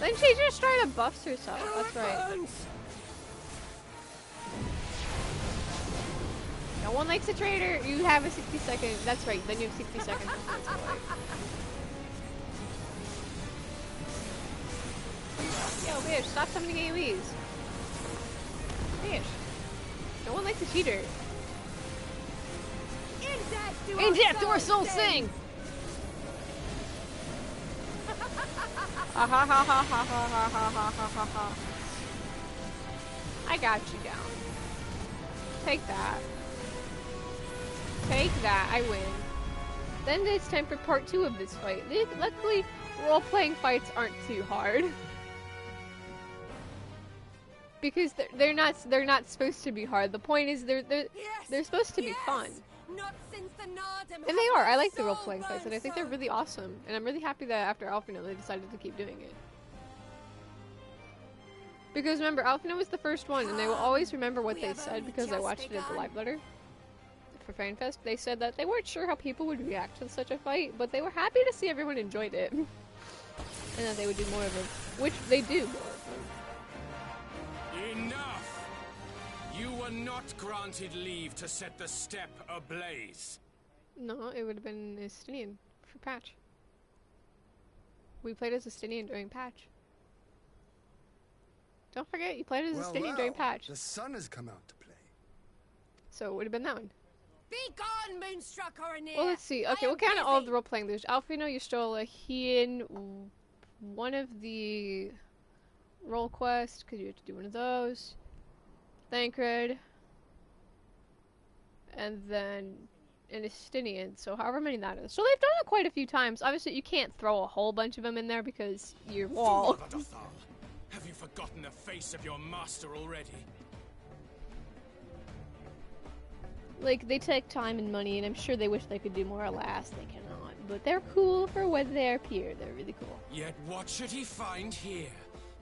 Then she just tried to buff herself. That's right. No one likes a traitor. You have a 60-second. That's right. Then you have 60 seconds. Yo, bitch, stop summoning AoEs. Bitch. No one likes a cheater. In death do our souls sing! Ha ha ha ha ha ha ha ha ha ha ha. I got you down. Take that. Take that, I win. Then it's time for part 2 of this fight. Luckily, role-playing fights aren't too hard. Because they're not supposed to be hard. The point is they're supposed to be fun. And they are. I like the role-playing fights, and I think they're really awesome. And I'm really happy that after Alphino they decided to keep doing it. Because remember, Alphino was the first one, and they will always remember what they said because I watched it at the live letter for FanFest. They said that they weren't sure how people would react to such a fight, but they were happy to see everyone enjoyed it. And that they would do more of it, which they do. Enough! You were not granted leave to set the steppe ablaze. No, it would have been Estinian for patch. We played as Estinian during patch. Don't forget, you played as Estinian during patch. The sun has come out to play. So it would have been that one. Be gone, Moonstruck Coroneer! Well, let's see. Okay, we'll count all of the role-playing. There's Alphino, Y'shtola, Hien, one of the role quests, because you have to do one of those. Thancred. And then an Estinian, so however many that is. So they've done it quite a few times. Obviously, you can't throw a whole bunch of them in there because you're wall. Have you forgotten the face of your master already? Like, they take time and money, and I'm sure they wish they could do more. Alas, they cannot. But they're cool for when they appear. They're really cool. Yet what should he find here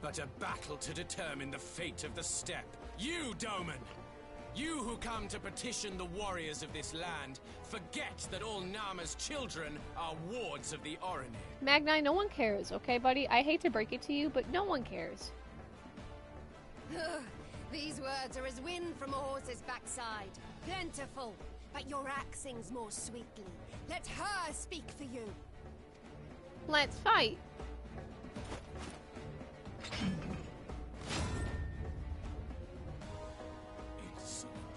but a battle to determine the fate of the steppe? You, Doman! You who come to petition the warriors of this land, forget that all Nama's children are wards of the Orinir. Magni, no one cares, okay, buddy? I hate to break it to you, but no one cares. These words are as wind from a horse's backside. Plentiful, but your axe sings more sweetly. Let her speak for you. Let's fight.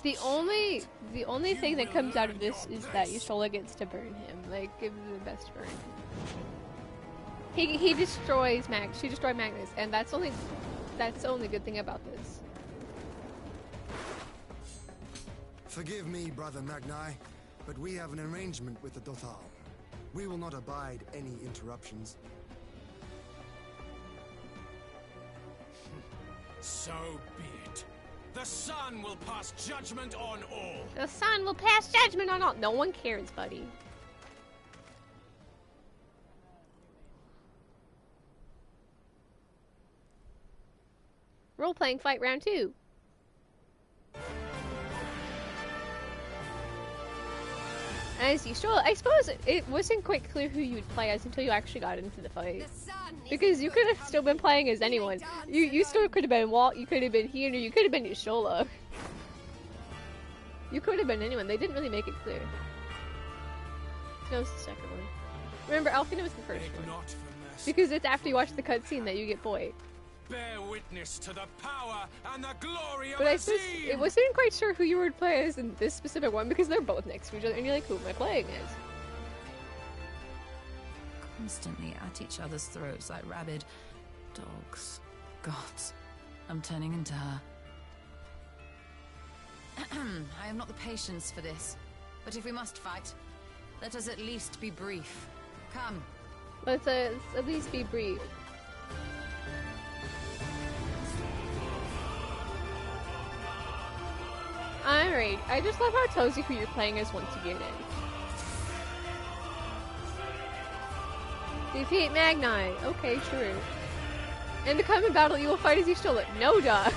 The only thing that comes out of this is that Y'shtola gets to burn him. Like, give him the best burn. He destroys she destroyed Magnus, and that's the only good thing about this. Forgive me, Brother Magni, but we have an arrangement with the Dothal. We will not abide any interruptions. So be it. The sun will pass judgment on all. The sun will pass judgment on all. No one cares, buddy. Role-playing fight round 2. As Y'shtola, I suppose it wasn't quite clear who you would play as until you actually got into the fight. Because you could have still been playing as anyone. You still could have been Walt, you could have been Hien, or you could have been Y'shtola. You could have been anyone. They didn't really make it clear. No, it's the second one. Remember, Alfina was the first Beg one. not for mercy. Because it's after you watch the cutscene that you get boy. Bear witness to the power and the glory of But I Azim! wasn't quite sure who you would play as in this specific one because they're both next to each other, and you're like, who am I playing as? Constantly at each other's throats like rabid dogs. Gods, I'm turning into her. I have not the patience for this. But if we must fight, let us at least be brief. Come. Let's at least be brief. Alright, I just love how it tells you who you're playing as once you get in. Defeat Magni. Okay, true. In the coming battle, you will fight as you stole it. No, duh.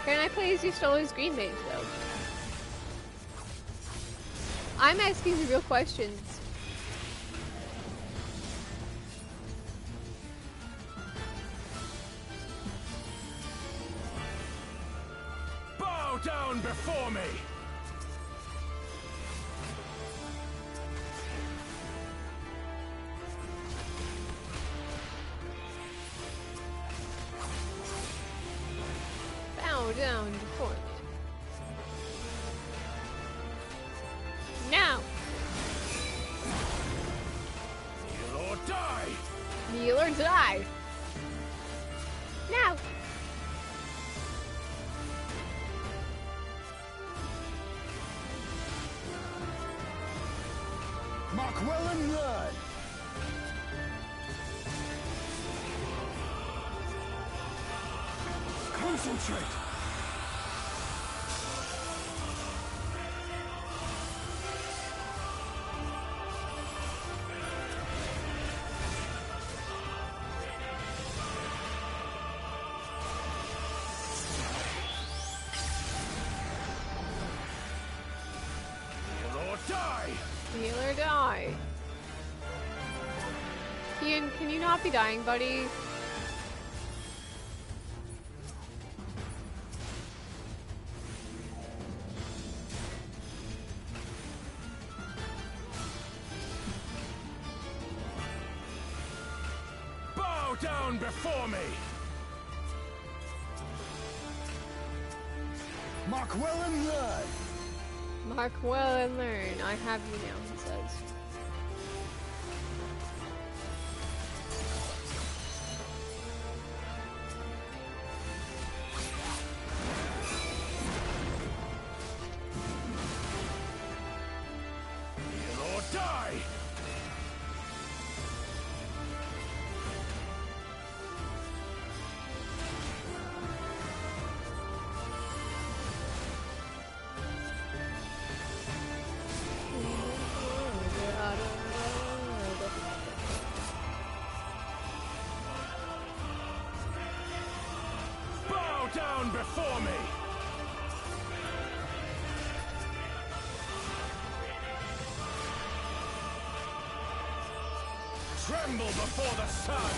Can I play as you stole his green mage, though? I'm asking the real questions. Bow down before me! Bow down before me. Now! Kneel or die! Kneel or die! Now! Mark well and learn! Concentrate! Kneel or die! Kneel or die. Ian, can you not be dying, buddy? Bow down before me! Mark well and learn! Mark well and learn. I have you now, he says. Kneel or die! Bow down before me! Tremble before the sun!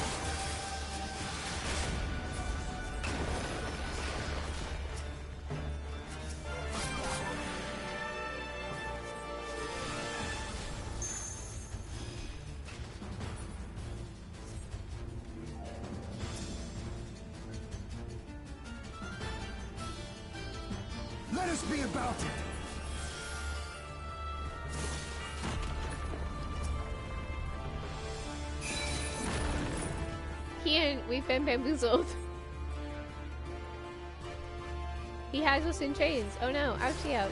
Let us be about it! Ian, we've been bamboozled. He has us in chains. Oh no, ouchie ouch.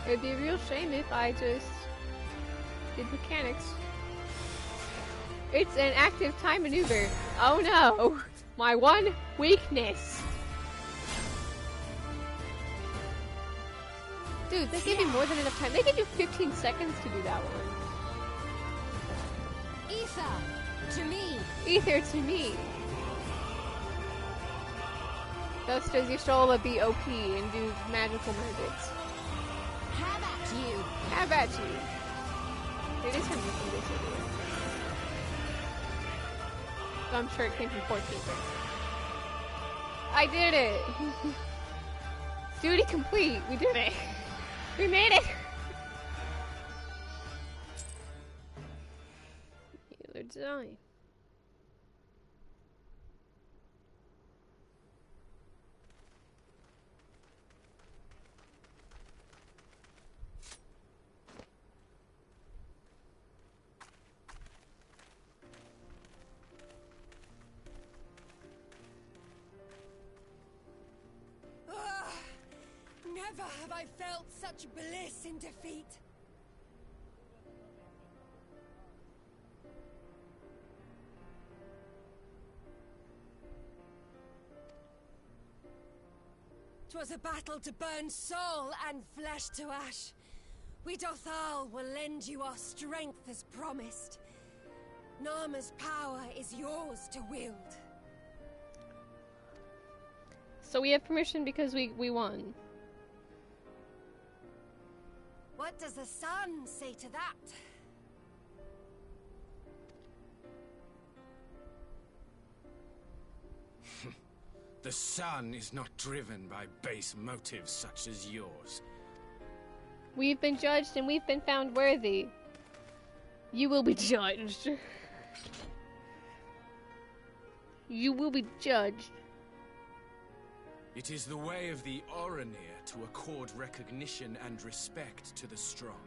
It'd be a real shame if I just did mechanics. It's an active time maneuver. Oh no! My one weakness! Dude, they give you more than enough time. They give you 15 seconds to do that one. Aether, to me! Aether to me! Thus does your soul a be OP and do magical magics. Have at you! Have at you! It is from this video. So I'm sure it came from 14. I did it! Duty complete! We did it! We made it! Healer design. Never have I felt such bliss in defeat. "'Twas a battle to burn soul and flesh to ash. We Dothal will lend you our strength as promised. Narma's power is yours to wield." So we have permission because we won. What does the sun say to that? The sun is not driven by base motives such as yours. We've been judged and we've been found worthy. You will be judged. You will be judged. It is the way of the Oranir to accord recognition and respect to the strong.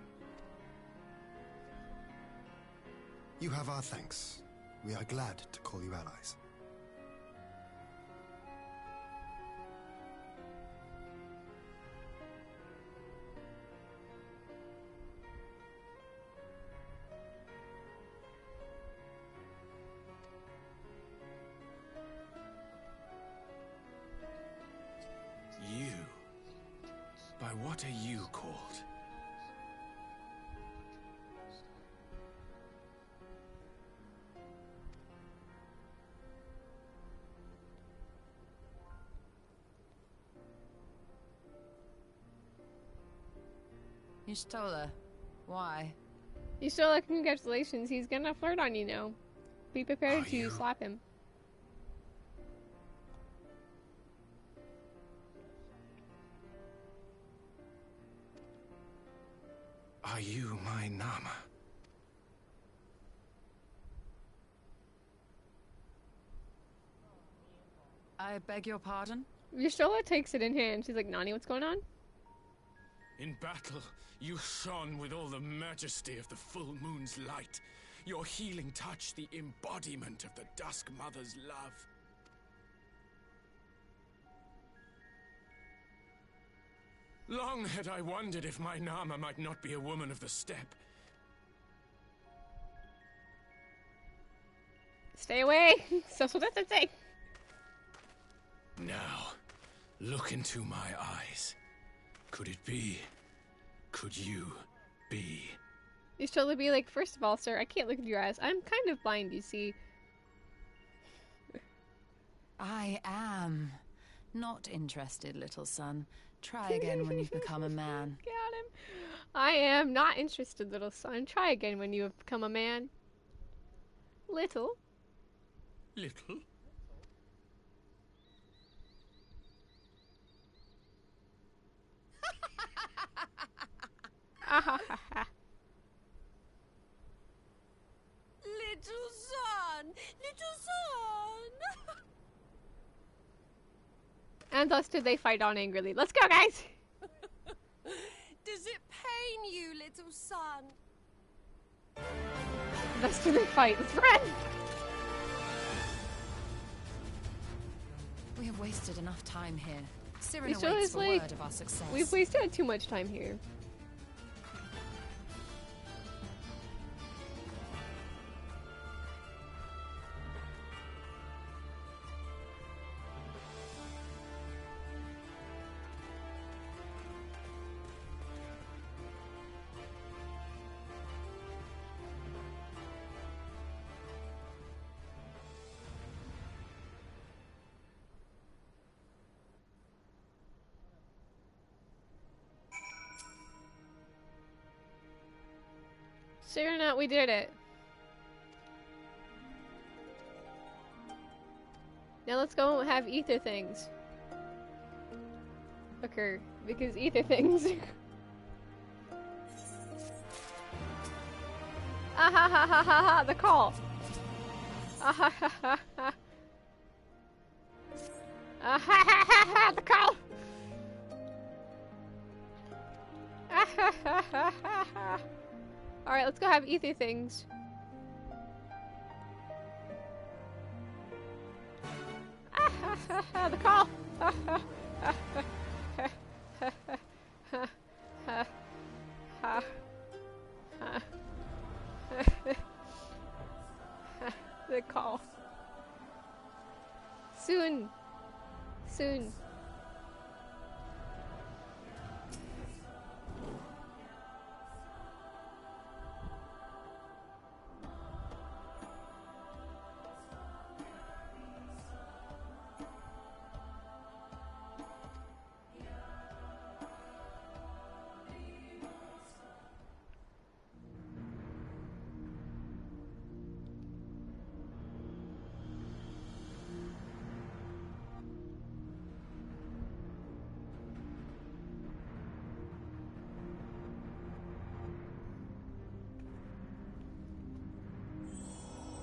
You have our thanks. We are glad to call you allies. You? By what are you called? Y'shtola, why? Y'shtola, congratulations. He's gonna flirt on you now. Be prepared to slap him. Are you my Nama? I beg your pardon? Y'shtola takes it in hand. She's like, Nani, what's going on? In battle, you shone with all the majesty of the full moon's light. Your healing touch, the embodiment of the Dusk Mother's love. Long had I wondered if my Nama might not be a woman of the steppe. Stay away! Social distancing! Now, look into my eyes. Could it be? Could you be? Y'shtola be like, first of all, sir, I can't look into your eyes. I'm kind of blind, you see. I am not interested, little son. Try again when you've become a man. Got him. I am not interested, little son. Try again when you have become a man. Little. Little? Little son! Little son! And thus did they fight on angrily. Let's go, guys! Does it pain you, little son? Thus did they fight. Let's run! We have wasted enough time here. Cyrano Y'shtola waits is for like, word of our success. we've wasted too much time here. Sure or not, we did it. Now let's go have ether things occur, because ether things. Ah ha ha ha ha ha! The call. Ah ha ha ha ha! Ah ha ha ha ha! The call. Ah ha ha ha ha ha! All right, let's go have ether things. Ah ha ha ha! The call. Ah ha ha ha ha ha ha ha ha! The call. Soon. Soon.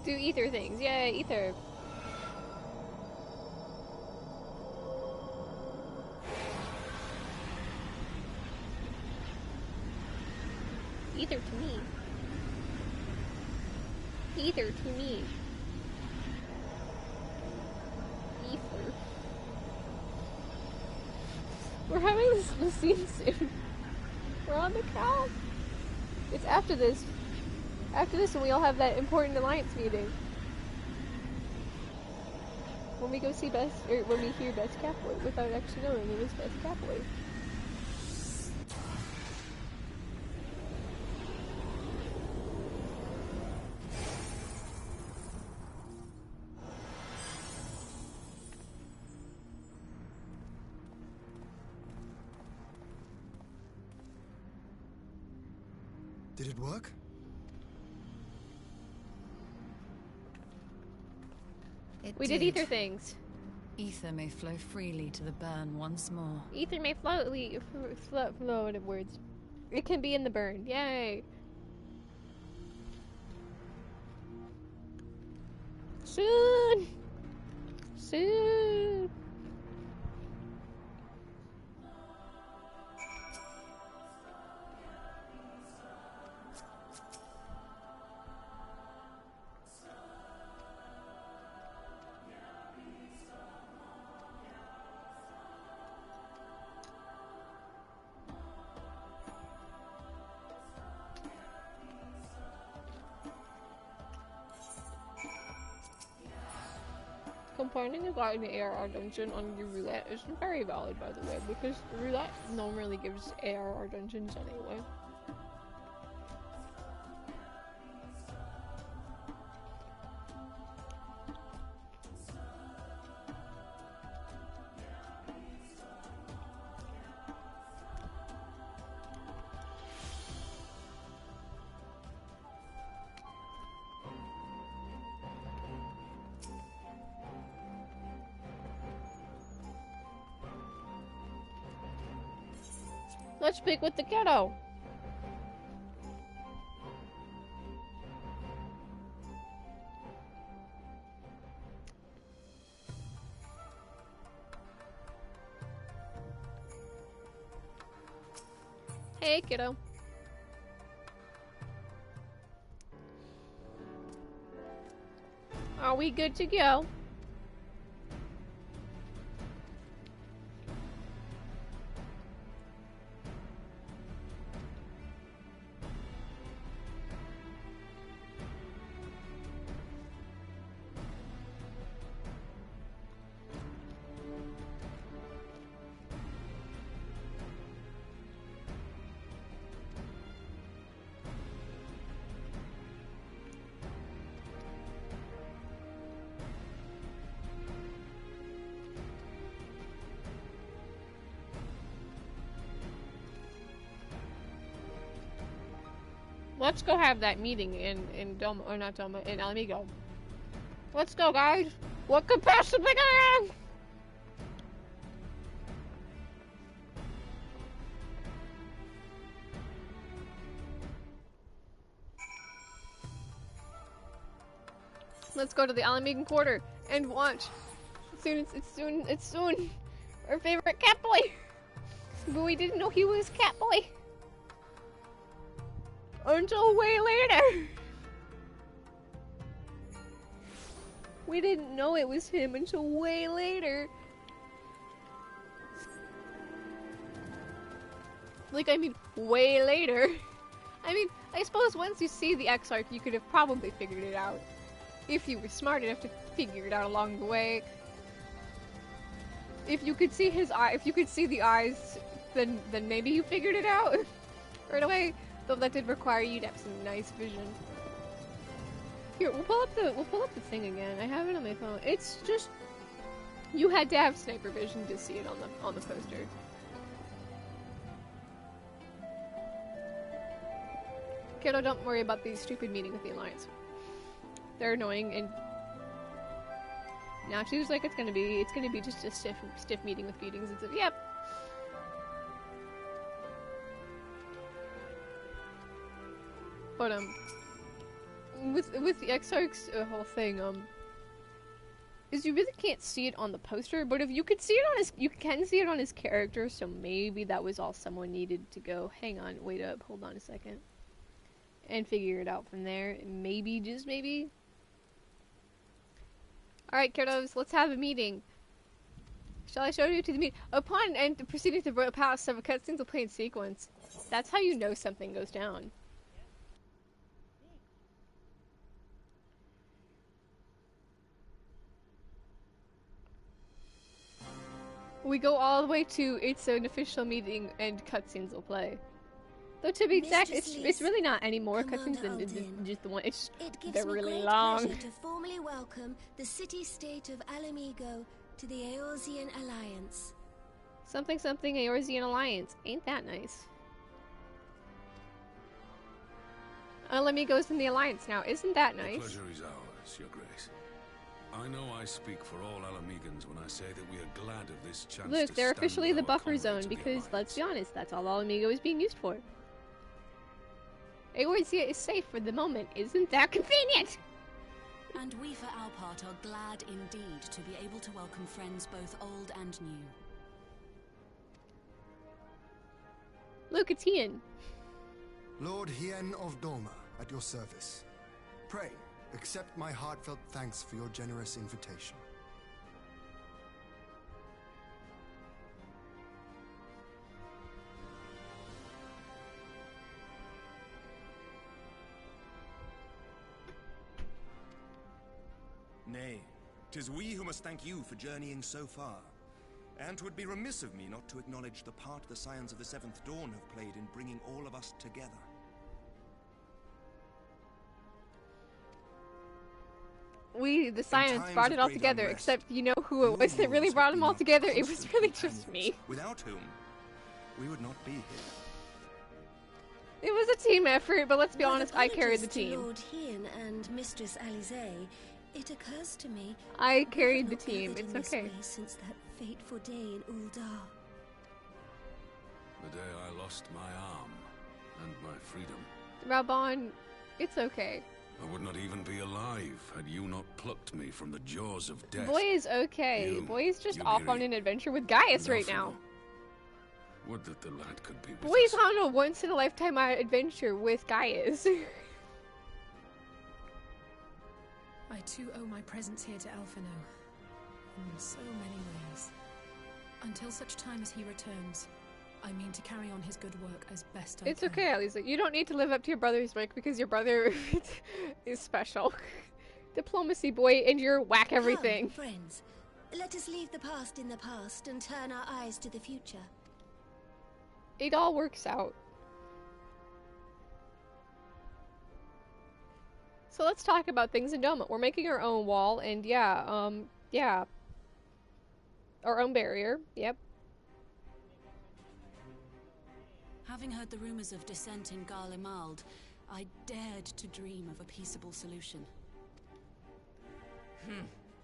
Do ether things. Yay, ether. Ether to me. Ether to me. Ether. We're having this scene soon. We're on the couch. It's after this. After this, and we all have that important alliance meeting. When we go see Best, or when we hear Best Catboy, without actually knowing it was Best Catboy. Did it work? We did ether things. Ether may flow freely to the burn once more. Ether may flow in words. It can be in the burn. Yay! Soon! Soon! Complaining about the ARR dungeon on your roulette is very valid, by the way, because roulette normally gives ARR dungeons anyway. Let's speak with the kiddo. Hey, kiddo. Are we good to go? Let's go have that meeting in Doma, or not Doma, in Alamigo. Let's go, guys. What could possibly go wrong? Let's go to the Alamigan Quarter and watch. It's soon. Our favorite Catboy. But we didn't know he was Catboy until way later. We didn't know it was him until way later. Like, I mean, way later. I mean, I suppose once you see the X-Arc, you could have probably figured it out. If you were smart enough to figure it out along the way. If you could see his eye, if you could see the eyes, then maybe you figured it out right away. Though that did require you to have some nice vision. Here, we'll pull up the thing again. I have it on my phone. It's just you had to have sniper vision to see it on the poster. Kiddo, don't worry about the stupid meeting with the Alliance. They're annoying, and now she's like, it's gonna be just a stiff meeting with beatings. It's yep. But with the X-Arc's whole thing, is you really can't see it on the poster, but if you could see it on his, you can see it on his character. So maybe that was all someone needed to go. Hang on, wait up, hold on a second, and figure it out from there. Maybe, just maybe. Alright, kiddos, let's have a meeting. Shall I show you to the meeting? Upon and proceeding to pass several cutscenes will play in sequence. That's how you know something goes down. We go all the way to it's an official meeting and cutscenes will play. Though to be exact, it's really not any more cutscenes than just the one. It's they're really long. It gives me great pleasure to formally welcome the city-state of Alamigo to the Eorzean Alliance. Something Eorzean Alliance. Ain't that nice? Alamigo's in the Alliance now. Isn't that nice? The pleasure is ours, Your Grace. I know I speak for all Alamegans when I say that we are glad of this chance. Look, they're stand officially with the our buffer zone comrades of the because, Alliance. let's be honest, that's all Alamigo is being used for. Eorzea is safe for the moment. Isn't that convenient? And we for our part are glad indeed to be able to welcome friends both old and new. Look, it's Hien. Lord Hien of Doma, at your service. Pray, accept my heartfelt thanks for your generous invitation. Nay, 'tis we who must thank you for journeying so far. And 'twould be remiss of me not to acknowledge the part the Scions of the Seventh Dawn have played in bringing all of us together. The Scions brought it all together, except you know who it was that really brought them all together? It was really just me. Without whom, we would not be here. It was a team effort, but let's be honest, I carried the team. Lord Hien and Mistress Alize, it occurs to me I carried the team. It's okay. Since that fateful day in Uldar. The day I lost my arm and my freedom. Rabon, it's okay. I would not even be alive had you not plucked me from the jaws of death. Boy is okay. Boy is just off on an adventure with Gaius right now. Would that the lad could be with Boy's us. on a once-in-a-lifetime adventure with Gaius. I too owe my presence here to Alphino. In so many ways. Until such time as he returns, I mean to carry on his good work as best I can. It's okay, Aliza. You don't need to live up to your brother's rank because your brother is special. Diplomacy, boy, and you're whack everything. Come, friends, let us leave the past in the past and turn our eyes to the future. It all works out. So let's talk about things in Doma. We're making our own wall, and yeah. Our own barrier, yep. Having heard the rumors of dissent in Garlemald, I dared to dream of a peaceable solution.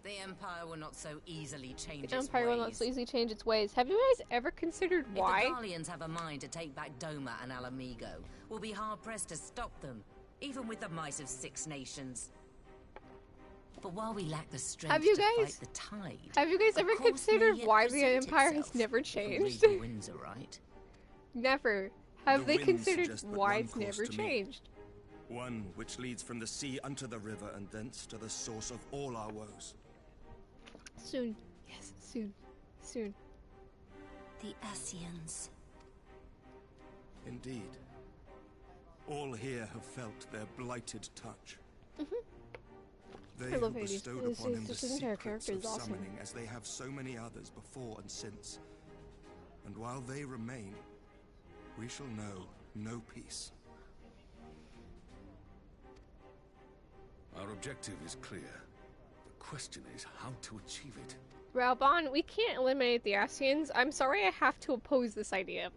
The Empire will not so easily change its The Empire will not ways. so easily change its ways. Have you guys ever considered why? If the Guardians have a mind to take back Doma and Alamigo, we'll be hard-pressed to stop them, even with the might of 6 nations. But while we lack the strength to fight the tide... Have you guys ever considered why the Empire has never changed? The winds are right. Never. Have they considered why it's never changed? One which leads from the sea unto the river and thence to the source of all our woes. Soon. Yes, soon. Soon. The Ascians. Indeed. All here have felt their blighted touch. They have bestowed upon him the secrets of summoning, as they have so many others before and since. And while they remain, we shall know no peace. Our objective is clear. The question is how to achieve it. Ralbon, we can't eliminate the Ascians. I'm sorry I have to oppose this idea.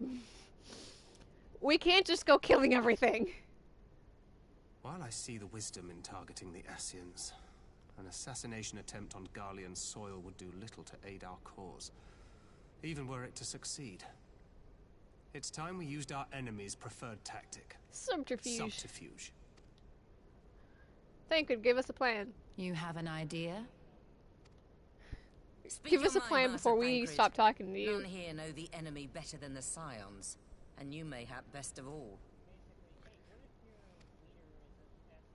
We can't just go killing everything. While I see the wisdom in targeting the Ascians, an assassination attempt on Garlean soil would do little to aid our cause, even were it to succeed. It's time we used our enemy's preferred tactic. Subterfuge. Subterfuge. Thancred, give us a plan. You have an idea? Give us a plan before we stop talking to you. None here know the enemy better than the Scions, and you mayhap best of all.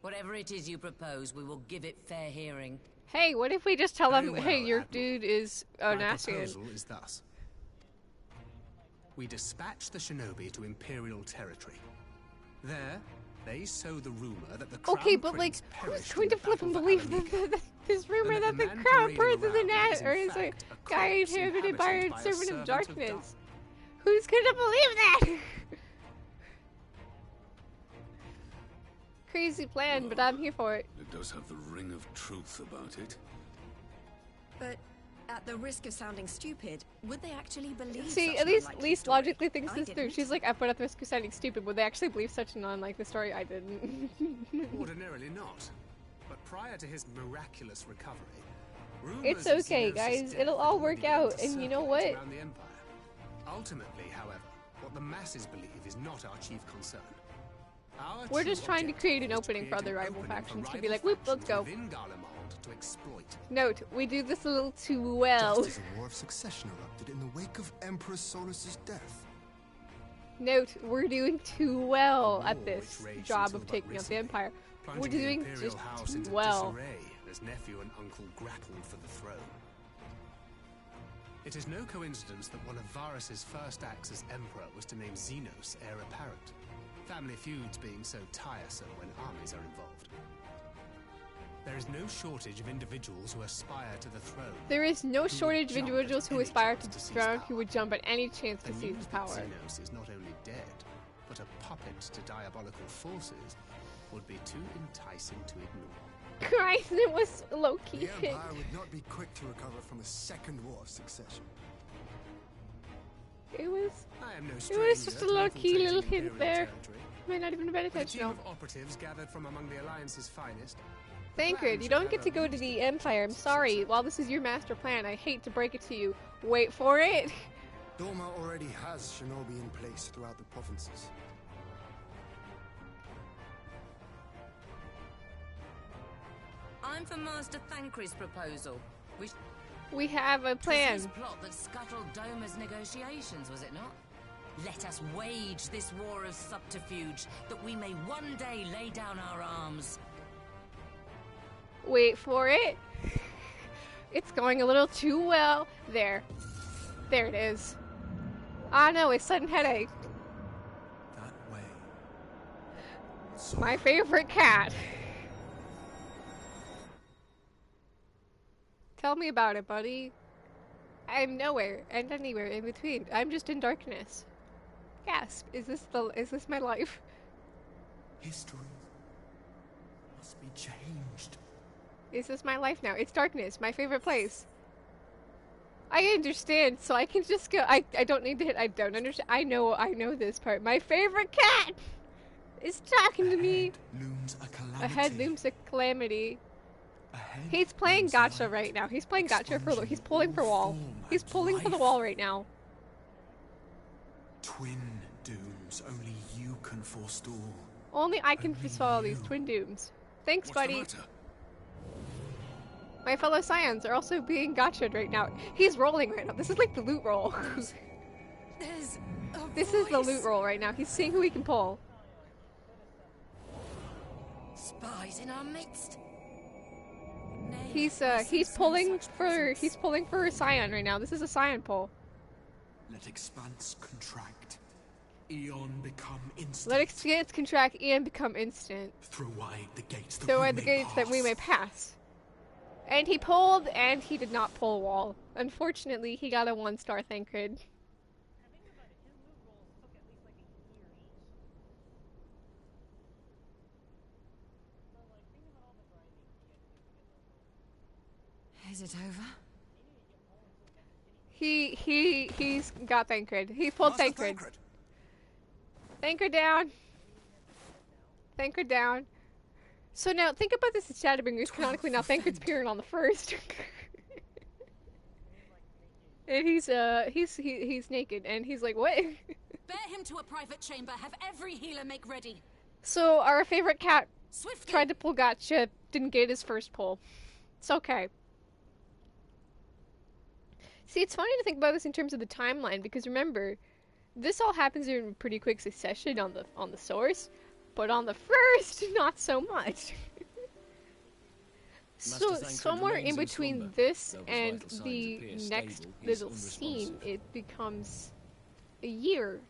Whatever it is you propose, we will give it fair hearing. Hey, what if we just tell them, Very hey, well, your Admiral. dude is an My Ascian? proposal is thus. We dispatch the shinobi to Imperial territory. There, they sow the rumor that the Crown Okay, but like, Prince who's perished going in to the flip and battle believe for Alamigo, that this rumor and that the the man Crown parading Prince is an around is in or is a fact a guy corpse inhabited by a inhabited by a servant of servant of darkness? Who's gonna believe that? Crazy plan, but I'm here for it. It does have the ring of truth about it. But at the risk of sounding stupid, would they actually believe See, such at an least unlikely story? logically thinks I this through. didn't. She's like, I put at the risk of sounding stupid. Would they actually believe such an unlikely story? I didn't. Ordinarily not. But prior to his miraculous recovery, It's rumors of okay, Xenos' guys. death It'll all had already work begun out, to and you know circulate what? around the Empire. Ultimately, however, what the masses believe is not our chief concern. Our We're true just trying to objective create an is opening for create other an rival opening factions for to be rival like, whoop, let's factions go. within Garlemald to exploit. Note, we do this a little too well. Just as a war of succession erupted in the wake of Emperor Solus's death. Note, we're doing too well at war this which raged job until of but taking out the recently, Empire. We're plunging the doing Imperial just house too into well. disarray as nephew and uncle grappled for the throne. It is no coincidence that one of Varus's first acts as emperor was to name Xenos heir apparent. Family feuds being so tiresome when armies are involved. There is no shortage of individuals who aspire to the throne. There is no would shortage of jump at individuals who any aspire chance to to the seize throne power. who would jump at any chance to The seize news that power. Xenos is not only dead, but a puppet to diabolical forces would be too enticing to ignore. Christ, it was low-key The hit. Empire would not be quick to recover from a second war of succession. It was I am no it stranger was just a to low-key infiltrating little hint Imperial there. territory. Might not even have been With a team intentional. of operatives gathered from among the Alliance's finest. Thancred, you don't get to go to the Empire. I'm sorry. While this is your master plan, I hate to break it to you. Wait for it. Doma already has shinobi in place throughout the provinces. I'm for Master Thancred's proposal. We have a plan. His plot that scuttled Doma's negotiations, was it not? Let us wage this war of subterfuge, that we may one day lay down our arms. Wait for it. It's going a little too well. There. There it is. Ah no, it's sudden headache. That way. My favorite cat. Tell me about it, buddy. I'm nowhere and anywhere in between. I'm just in darkness. Gasp. Is this my life? History must be changed. Is this my life now? It's darkness, my favorite place. I understand, so I can just go. I don't need to hit. I don't understand. I know this part. My favorite cat is talking to me. Looms a calamity. Ahead looms a calamity. He's playing gotcha right now. He's playing gotcha for the. He's pulling for wall. He's pulling for the wall right now. Twin dooms only you can forestall. Only I can forestall these twin dooms. Thanks, buddy. My fellow Scions are also being gotcha'd right now. He's rolling right now. This is like the loot roll. This is the loot roll right now. He's seeing who he can pull. Spies in our midst. He's pulling for a Scion right now. This is a Scion pull. Let expanse contract. Eon become instant. Let expanse contract. Eon become instant. Throw wide the gates that we may pass. And he pulled, and he did not pull a wall. Unfortunately, he got a 1-star Thancred. Is it over? He's got Thancred. He pulled Thancred. Thancred down. Thancred down. So now, think about this as Shadowbringers. Canonically, now Thancred's peering on the first. And he's naked, and he's like, what? Bear him to a private chamber. Have every healer make ready. So, our favorite cat Swiftly. tried to pull gotcha, didn't get his first pull. It's okay. See, it's funny to think about this in terms of the timeline, because remember, this all happens in pretty quick succession on the source. But on the first, not so much. So somewhere in between this and the next little scene, it becomes a year.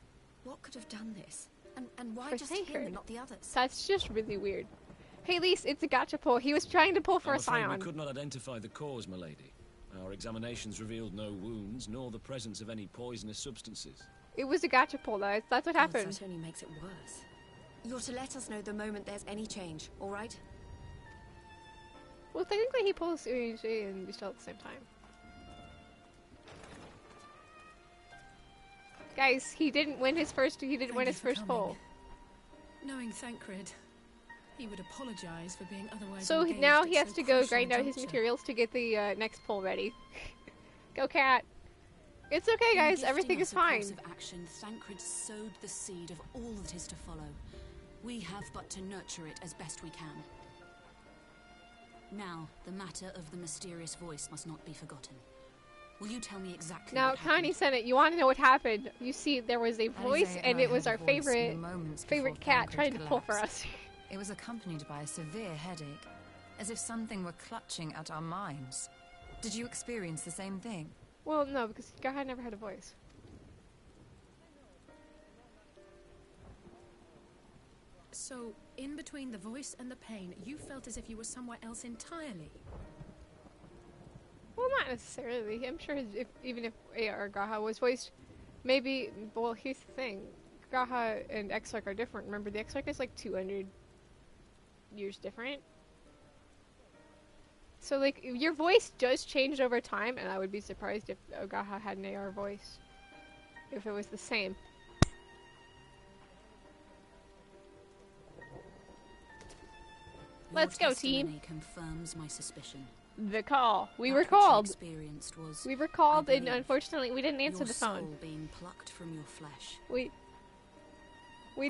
What could have done this? And why just Thancred him and not the others? That's just really weird. Hey, Lise, it's a gotcha pull. He was trying to pull for a Scion. We could not identify the cause, milady. Our examinations revealed no wounds, nor the presence of any poisonous substances. It was a gotcha pull, guys. That's what happened. That only makes it worse. You're to let us know the moment there's any change, alright? Well, technically he pulls UNG and we still at the same time. Guys, he didn't win his first pull. Knowing Thancred, he would apologize for being otherwise So engaged now at he has so to go crucial grind out his juncture. materials to get the next pull ready. Go, cat. It's okay, guys. Everything is fine. Of action, Thancred sowed the seed of all that is to follow. We have but to nurture it as best we can. Now, the matter of the mysterious voice must not be forgotten. Will you tell me exactly Now, what happened? Connie Senate, you want to know what happened? You see, there was a voice, Isaiah and it was heard our a voice favorite moments before cat Thancred trying to pull for collapsed. us. It was accompanied by a severe headache, as if something were clutching at our minds. Did you experience the same thing? Well, no, because Gaha never had a voice. So, in between the voice and the pain, you felt as if you were somewhere else entirely. Well, not necessarily. I'm sure even if AR Gaha was voiced, maybe. Well, here's the thing: Gaha and Exarch are different. Remember, the Exarch is like 200 years different. So, like, your voice does change over time, and I would be surprised if Gaha had an AR voice. If it was the same. Let's go, team. Confirms my suspicion. The call. We were That which you called. experienced was, We were called, I and believe, unfortunately, we didn't answer your the phone. soul being plucked from your flesh. We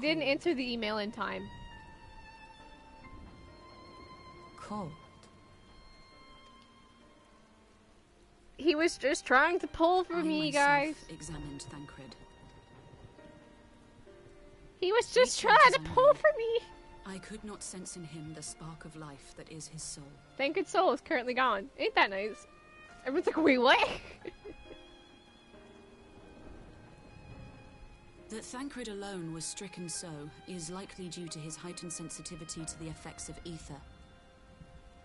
didn't answer the email in time. Cold. He was just trying to pull for I me, myself guys. examined Thancred. He was just trying to pull for me. I could not sense in him the spark of life that is his soul. Thancred's soul is currently gone. Ain't that nice? Everyone's like, wait, what? That Thancred alone was stricken so is likely due to his heightened sensitivity to the effects of Aether.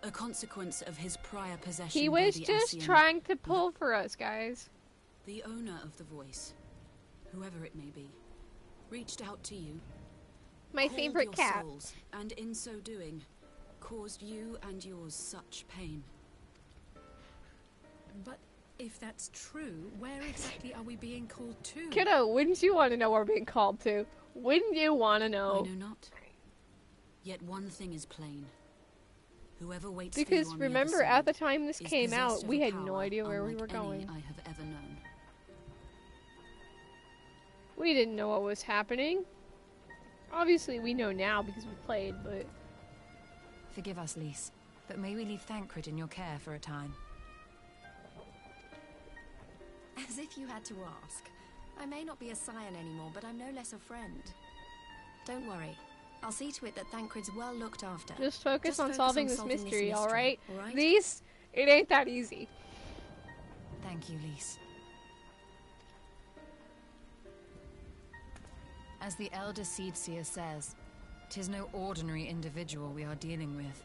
A consequence of his prior possession He by was the just Ascian. trying to pull for us, guys. The owner of the voice, whoever it may be, reached out to you. My called favorite your cat. souls, and in so doing, caused you and yours such pain. But if that's true, where exactly are we being called to? Kiddo, wouldn't you want to know where we're being called to? Wouldn't you want to know? I know not. Yet one thing is plain. Whoever waits because for you on remember, the other at the time this side came is out, possessed of we a had no power idea where we unlike were going. any I have ever known. We didn't know what was happening. Obviously, we know now because we played, but... Forgive us, Lise, but may we leave Thancred in your care for a time? As if you had to ask. I may not be a scion anymore, but I'm no less a friend. Don't worry. I'll see to it that Thancred's well looked after. Just focus on solving this mystery, alright? Lise, it ain't that easy. Thank you, Lise. As the Elder Seedseer says, 'tis no ordinary individual we are dealing with.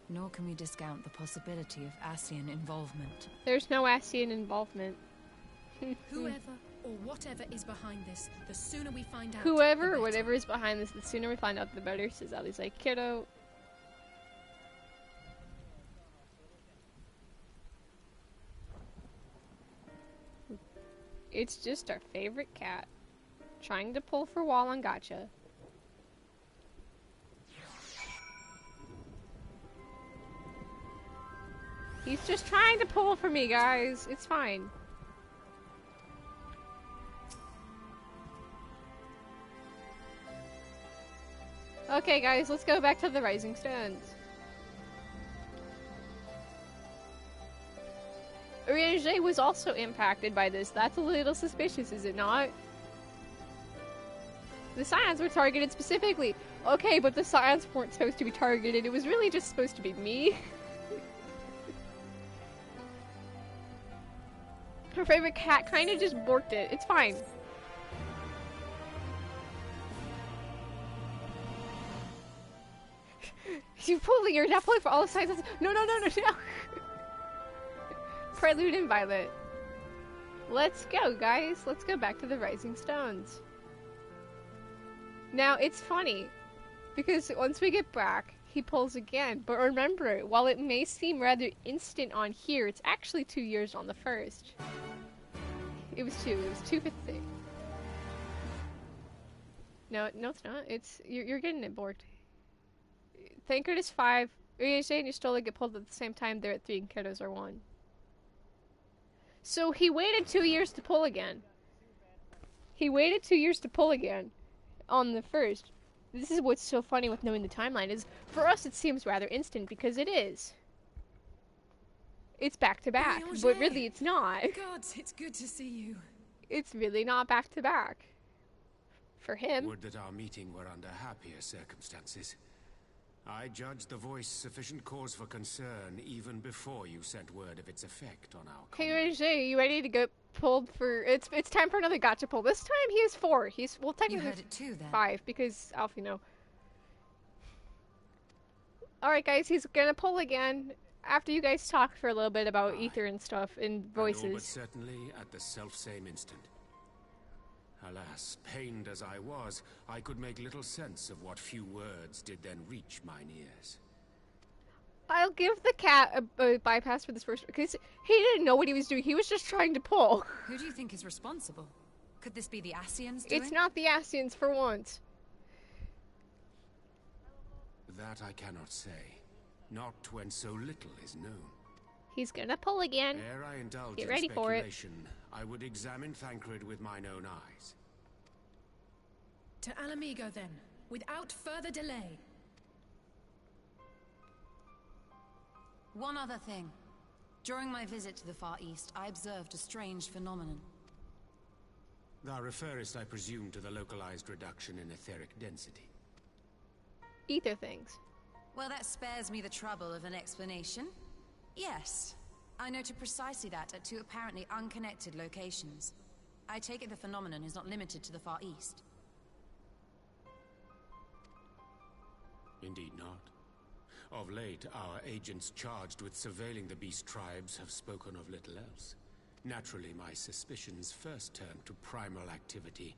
Nor can we discount the possibility of Ascian involvement. There's no Ascian involvement. Whoever or whatever is behind this, the sooner we find out. Whoever or whatever is behind this, the sooner we find out, the better, says Ali's like, kiddo. It's just our favorite cat. Trying to pull for wall and gotcha. He's just trying to pull for me, guys. It's fine. Okay, guys, let's go back to the Rising Stones. Urianger was also impacted by this. That's a little suspicious, is it not? The Scions were targeted specifically. Okay, but the Scions weren't supposed to be targeted. It was really just supposed to be me. Her favorite cat kind of just borked it. It's fine. You're pulling. You're not pulling for all the Scions. No, no, no, no, no. Prelude and Violet. Let's go, guys. Let's go back to the Rising Stones. Now, it's funny, because once we get back, he pulls again. But remember, while it may seem rather instant on here, it's actually 2 years on the first. It was 2. It was 2 for the thing. No, no, it's not. It's you're getting it borked. Thancred is 5. Urianger and Y'shtola get pulled at the same time. They're at 3 and Kiddos are 1. So he waited 2 years to pull again. He waited 2 years to pull again on the first. This is what's so funny with knowing the timeline is, for us it seems rather instant because it is. It's back to back, but really it's not. God, it's good to see you. It's really not back to back. For him. Would that our meeting were under happier circumstances. I judged the voice sufficient cause for concern even before you sent word of its effect on our Hey Urianger, you ready to get pulled for... It's time for another gotcha pull. This time he is 4. He's... Well, technically you heard it too, then. 5, because Alfie, Alright guys, he's gonna pull again. After you guys talk for a little bit about Aether and stuff, and voices. And all but certainly at the self-same instant. Alas, pained as I was, I could make little sense of what few words did then reach mine ears. I'll give the cat a bypass for this first, because he didn't know what he was doing. He was just trying to pull. Who do you think is responsible? Could this be the Ascians doing? It's not the Ascians for once. That I cannot say. Not when so little is known. He's gonna pull again. Ere I indulge Get in ready for it. I would examine Thancred with mine own eyes. To Alamigo, then, without further delay. One other thing. During my visit to the Far East, I observed a strange phenomenon. Thou referest, I presume, to the localized reduction in etheric density. Ether things. Well, that spares me the trouble of an explanation. Yes. I noted precisely that at 2 apparently unconnected locations. I take it the phenomenon is not limited to the Far East. Indeed not. Of late, our agents charged with surveilling the beast tribes have spoken of little else. Naturally, my suspicions first turned to primal activity,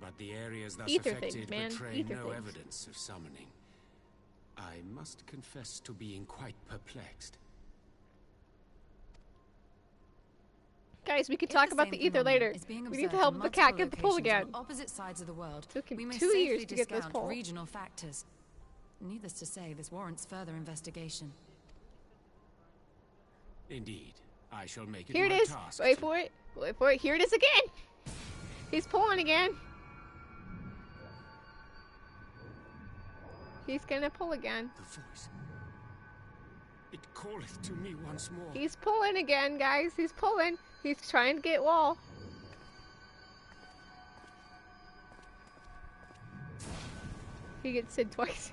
but the areas thus affected betray no evidence of summoning. I must confess to being quite perplexed. Guys, we could talk about the Aether later. We need to help the cat get the pull again. Opposite sides of the world. Took him we may 2 years to get this discount pull. Regional factors, Needless to say, this warrants further investigation. Indeed. I shall make it Here it my is. task. Wait for it. Wait for it. Here it is again. He's pulling again. He's gonna pull again. The voice. It calleth to me once more. He's pulling again, guys. He's pulling. He's trying to get wall. He gets Sid twice.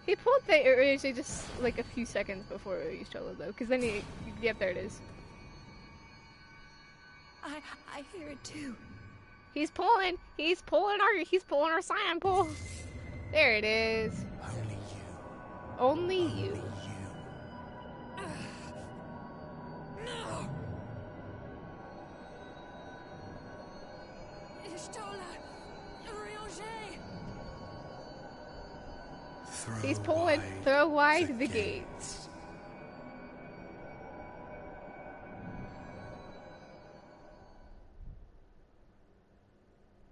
He pulled the originally just like a few seconds before Y'shtola though, because then he, yep, there it is. I hear it too. He's pulling. He's pulling our cyan pull. There it is. Only you. No! Y'shtola! Urianger! He's pulling. Throw wide the gates.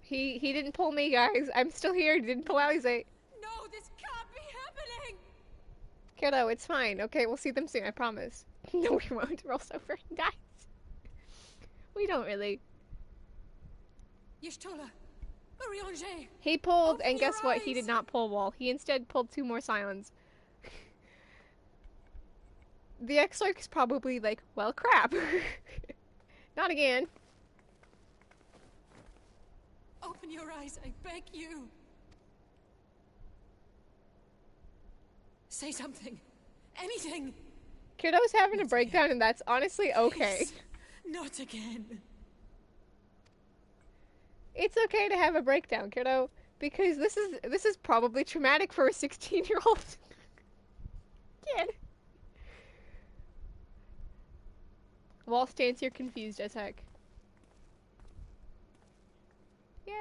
He didn't pull me, guys. I'm still here. He didn't pull Alizé. No, this can't be happening! Kiddo, it's fine. Okay, we'll see them soon, I promise. No, we won't. Rolls over and dies. We don't really. Y'shtola! Urianger! He pulled, Open and guess your what? He eyes. did not pull wall. He instead pulled 2 more scions. The Exarch is probably like, well, crap. Not again. Open your eyes, I beg you! Say something. Anything! Kiddo's having a breakdown, and that's honestly okay. Please, not again. It's okay to have a breakdown, kiddo, because this is probably traumatic for a 16-year-old kid. Wall stands here confused as heck. Yay.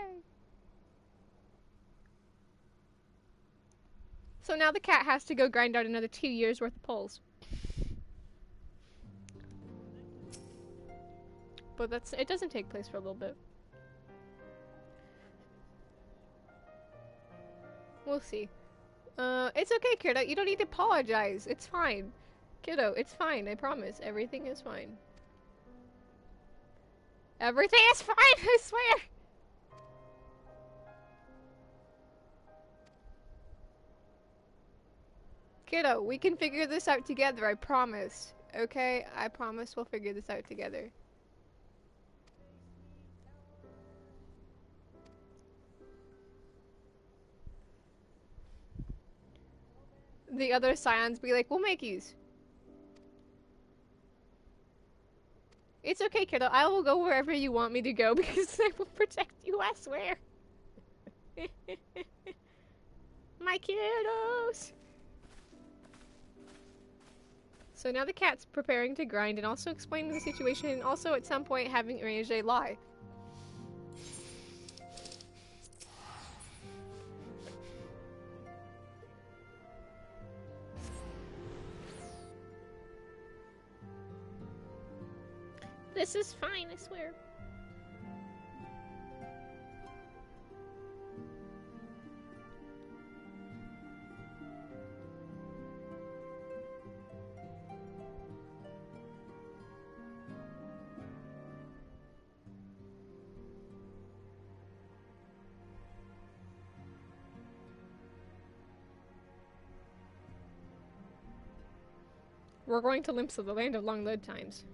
So now the cat has to go grind out another 2 years worth of pulls. But it doesn't take place for a little bit. We'll see. It's okay, kiddo. You don't need to apologize. It's fine. Kiddo, it's fine. I promise. Everything is fine. Everything is fine, I swear! Kiddo, we can figure this out together, I promise. Okay? I promise we'll figure this out together. The other scions be like, we'll make use. It's okay, kiddo. I will go wherever you want me to go because I will protect you, I swear. My kiddos! So now the cat's preparing to grind and also explaining the situation and also at some point having Urianger lie. This is fine, I swear. We're going to Limsa, the land of long load times.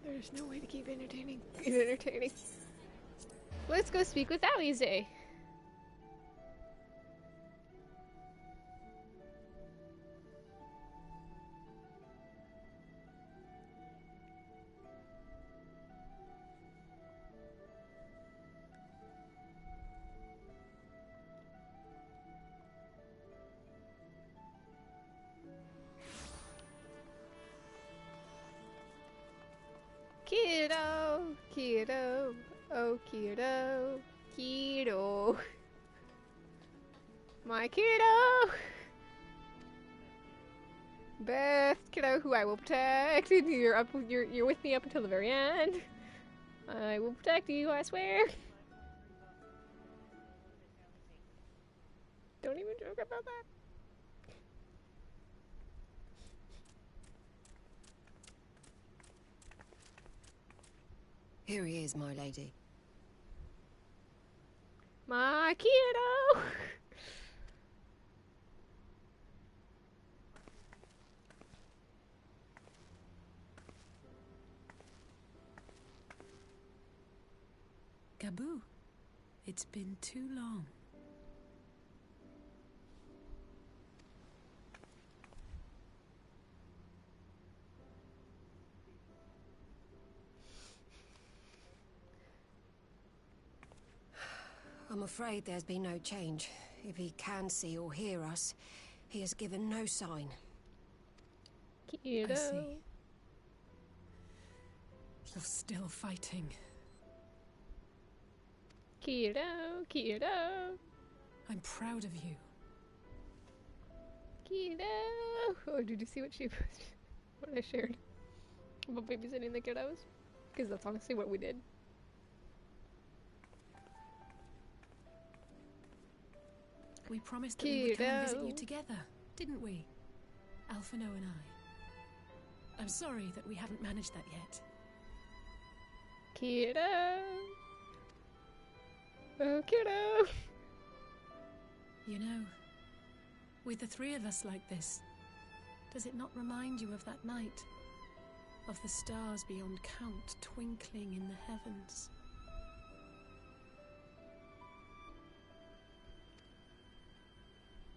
There's no way to keep entertaining. Let's go speak with Alizé. Kiddo. Oh, kiddo. Kiddo. My kiddo. Best kiddo who I will protect. You're with me up until the very end. I will protect you, I swear. Don't even joke about that. Here he is, my lady. My kiddo! Gabu, it's been too long. I'm afraid there's been no change. If he can see or hear us, he has given no sign. Kiddo. I see. You're still fighting. Kiddo, kiddo. I'm proud of you. Kiddo. Oh, did you see what she posted? What I shared about babysitting the kiddos? Because that's honestly what we did. We promised that we would come and visit you together, didn't we? Alphino and I. I'm sorry that we haven't managed that yet. Kiddo. Oh, kiddo. You know, with the three of us like this, does it not remind you of that night? Of the stars beyond count twinkling in the heavens?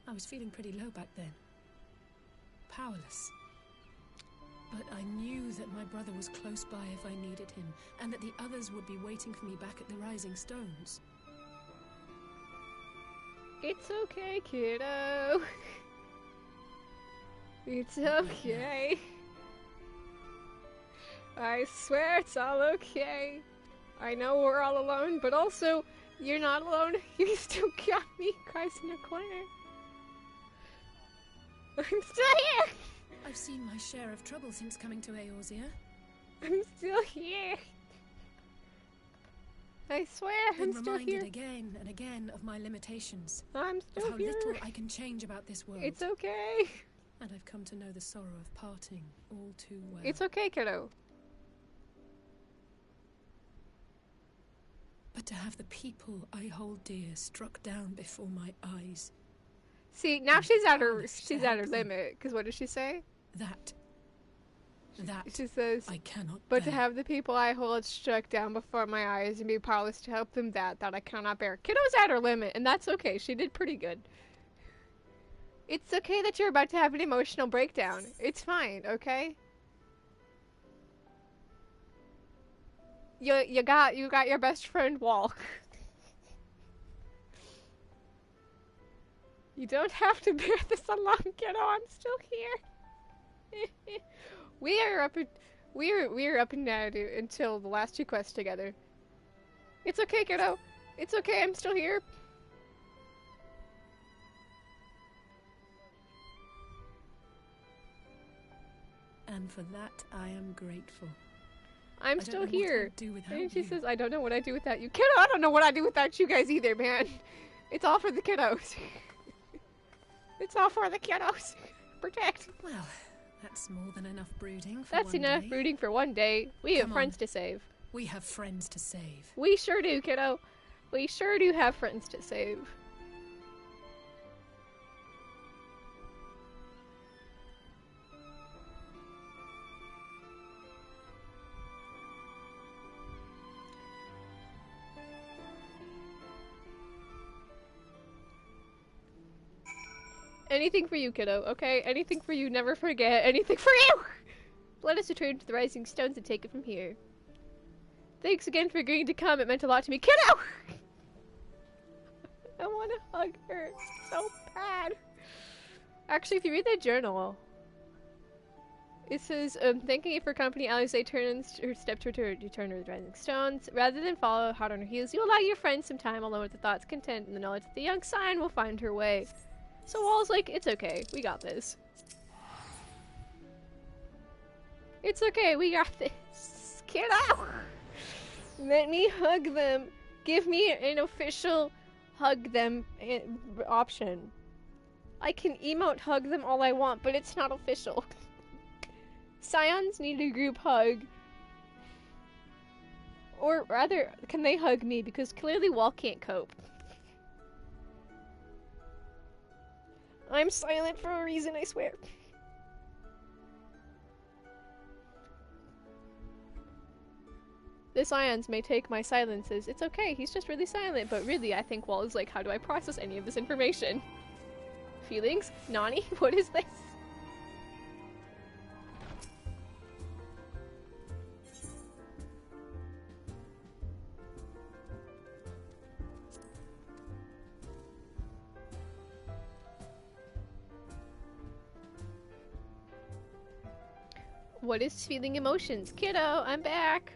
I was feeling pretty low back then. Powerless. But I knew that my brother was close by if I needed him, and that the others would be waiting for me back at the Rising Stones. It's okay, kiddo. It's okay. I swear it's all okay. I know we're all alone, but also, you're not alone. You still got me, cries in a corner. I'm still here! I've seen my share of trouble since coming to Eorzea. I'm still here. I swear, I'm still here. Reminded again and again of my limitations. I'm still of how here. little I can change about this world. It's okay. And I've come to know the sorrow of parting all too well. It's okay, kiddo. But to have the people I hold dear struck down before my eyes. See, now she's at her limit. Because what does she say? That she says, I cannot but bear. to have the people I hold struck down before my eyes and be powerless to help them, that I cannot bear. Kiddo's at her limit, and that's okay. She did pretty good. It's okay that you're about to have an emotional breakdown. It's fine, okay? You got your best friend Walk. You don't have to bear this alone, kiddo. I'm still here. We are up and down until the last two quests together. It's okay, kiddo. It's okay. I'm still here. And for that, I am grateful. I'm still here. And she says, I don't know what I'd do without you. Kiddo, I don't know what I'd do without you guys either, man. It's all for the kiddos. It's all for the kiddos. Protect. Well, that's more than enough brooding for That's one enough day. brooding for one day. We have friends to save. We have friends to save. We sure do, kiddo. We sure do have friends to save. Anything for you, kiddo, okay? Anything for you, never forget. Anything for you! Let us return to the Rising Stones and take it from here. Thanks again for agreeing to come. It meant a lot to me. Kiddo! I want to hug her so bad. Actually, if you read that journal, It says, thanking you for company, Alice turns her step to return with rising stones. Rather than follow hot on her heels, you allow your friend some time alone with the thoughts content and the knowledge that the young Scion will find her way. So Wall's like, it's okay, we got this. It's okay, we got this. Get out! Let me hug them. Give me an official hug them option. I can emote hug them all I want, but it's not official. Scions need a group hug. Or rather, can they hug me? Because clearly Wall can't cope. I'm silent for a reason, I swear. The Scions may take my silences. It's okay, he's just really silent. But really, I think Wall is like, how do I process any of this information? Feelings? Nani? What is this? What is feeling emotions? Kiddo, I'm back!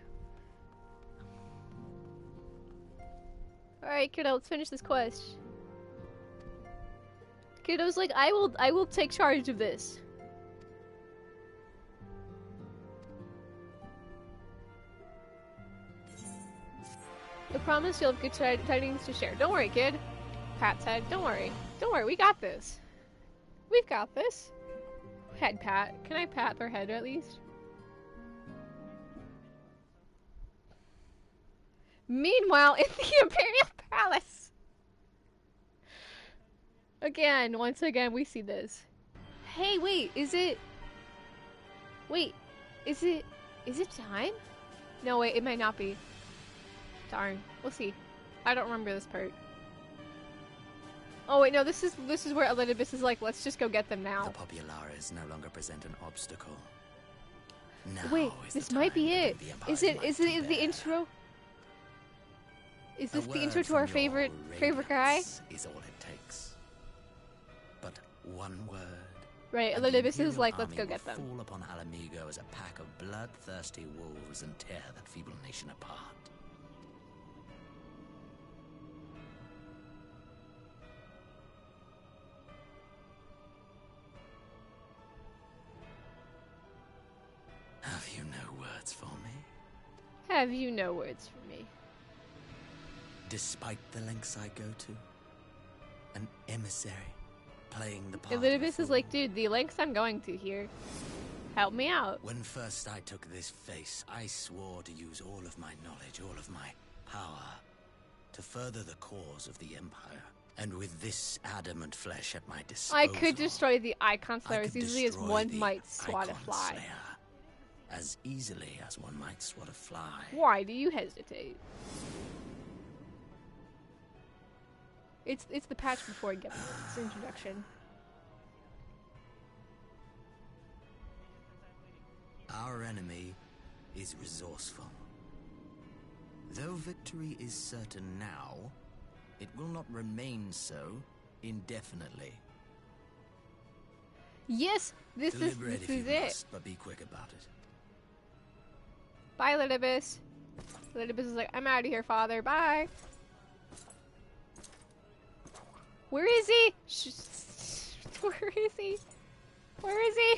Alright, kiddo, let's finish this quest. Kiddo's like, I will take charge of this. I promise you'll have good tidings to share. Don't worry, kid. Pat's head, don't worry. Don't worry, we got this. We've got this. Head pat. Can I pat their head at least? Meanwhile, in the Imperial Palace! Again, once again, we see this. Hey, wait, is it... Wait, is it time? No, wait, it might not be. Darn, we'll see. I don't remember this part. Oh wait, no, this is where Elidibus is like, let's just go get them now. The Populares no longer present an obstacle. Now wait, this might be it. Is it the intro? Is this the intro to our favorite guy? Is all it takes. But one word. Right, Elidibus is like, let's go get them. Fall upon Alamigo as a pack of bloodthirsty wolves and tear that feeble nation apart. Have you no words for me? Have you no words for me? Despite the lengths I go to, an emissary playing the part. Elidibus is like, dude, the lengths I'm going to here. Help me out. When first I took this face, I swore to use all of my knowledge, all of my power, to further the cause of the Empire. And with this adamant flesh at my disposal, I could destroy the Icon Slayer as easily as one might swat a fly. As easily as one might swat a fly. Why do you hesitate? It's the patch before I get its introduction. Our enemy is resourceful. Though victory is certain now, it will not remain so indefinitely. Yes, this is it. But be quick about it. Bye, Elidibus. Elidibus is like, I'm out of here, father. Bye. Where is he? Where is he? Where is he?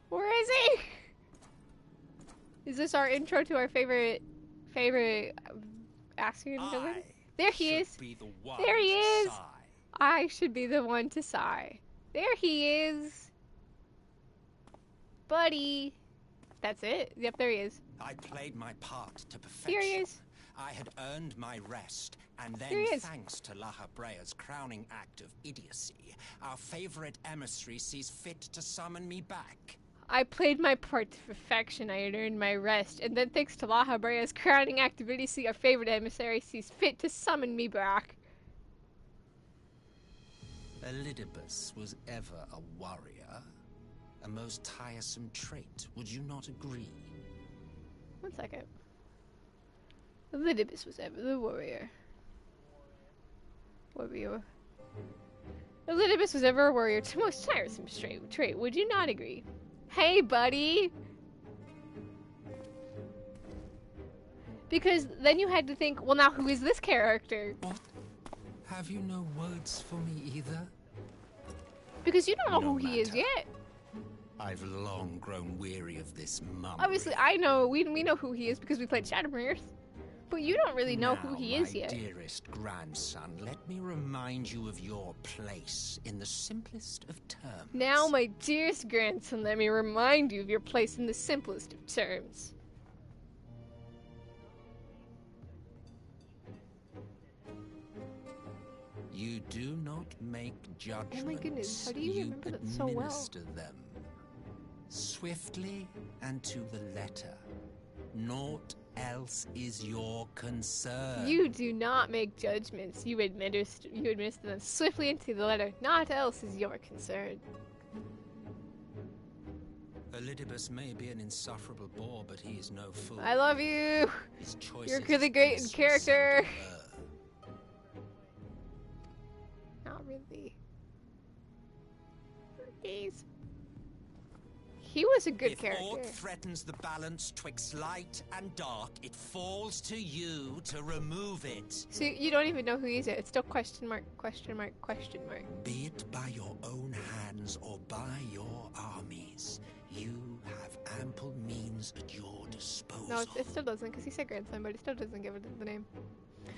Where is he? Is this our intro to our favorite Ascian villain? There he is. There he is. I should be the one to sigh. There he is. Buddy. That's it. Yep, there he is. I played my part to perfection. Here he is. I had earned my rest, and then thanks to La Habrea's crowning act of idiocy, our favorite emissary sees fit to summon me back. I played my part to perfection, I had earned my rest, and then thanks to La Habrea's crowning act of idiocy, our favorite emissary sees fit to summon me back. Elidibus was ever a warrior, a most tiresome trait, would you not agree? 1 second. Elidibus was ever the warrior. Elidibus was ever a warrior, to most tiresome trait, would you not agree? Hey, buddy. Because then you had to think, well, now who is this character? What? Have you no words for me either? Because you don't know who he is yet. I've long grown weary of this mummery. Obviously, I know. We know who he is because we played Shadowbringers. But you don't really know who he is yet. My dearest grandson, let me remind you of your place in the simplest of terms. Now, my dearest grandson, let me remind you of your place in the simplest of terms. You do not make judgments. Oh my goodness, how do you remember that so well? Administer them swiftly and to the letter. Naught else is your concern. You do not make judgments. You administer them swiftly into the letter. Naught else is your concern. Elidibus may be an insufferable bore, but he is no fool. I love you. His You're really great in character. Not really. Jeez. He was a good character. If aught threatens the balance twixt light and dark, it falls to you to remove it. So you don't even know who he is yet. It's still question mark, question mark, question mark. Be it by your own hands or by your armies, you have ample means at your disposal. No, it still doesn't, because he said grandson, but it still doesn't give it the name.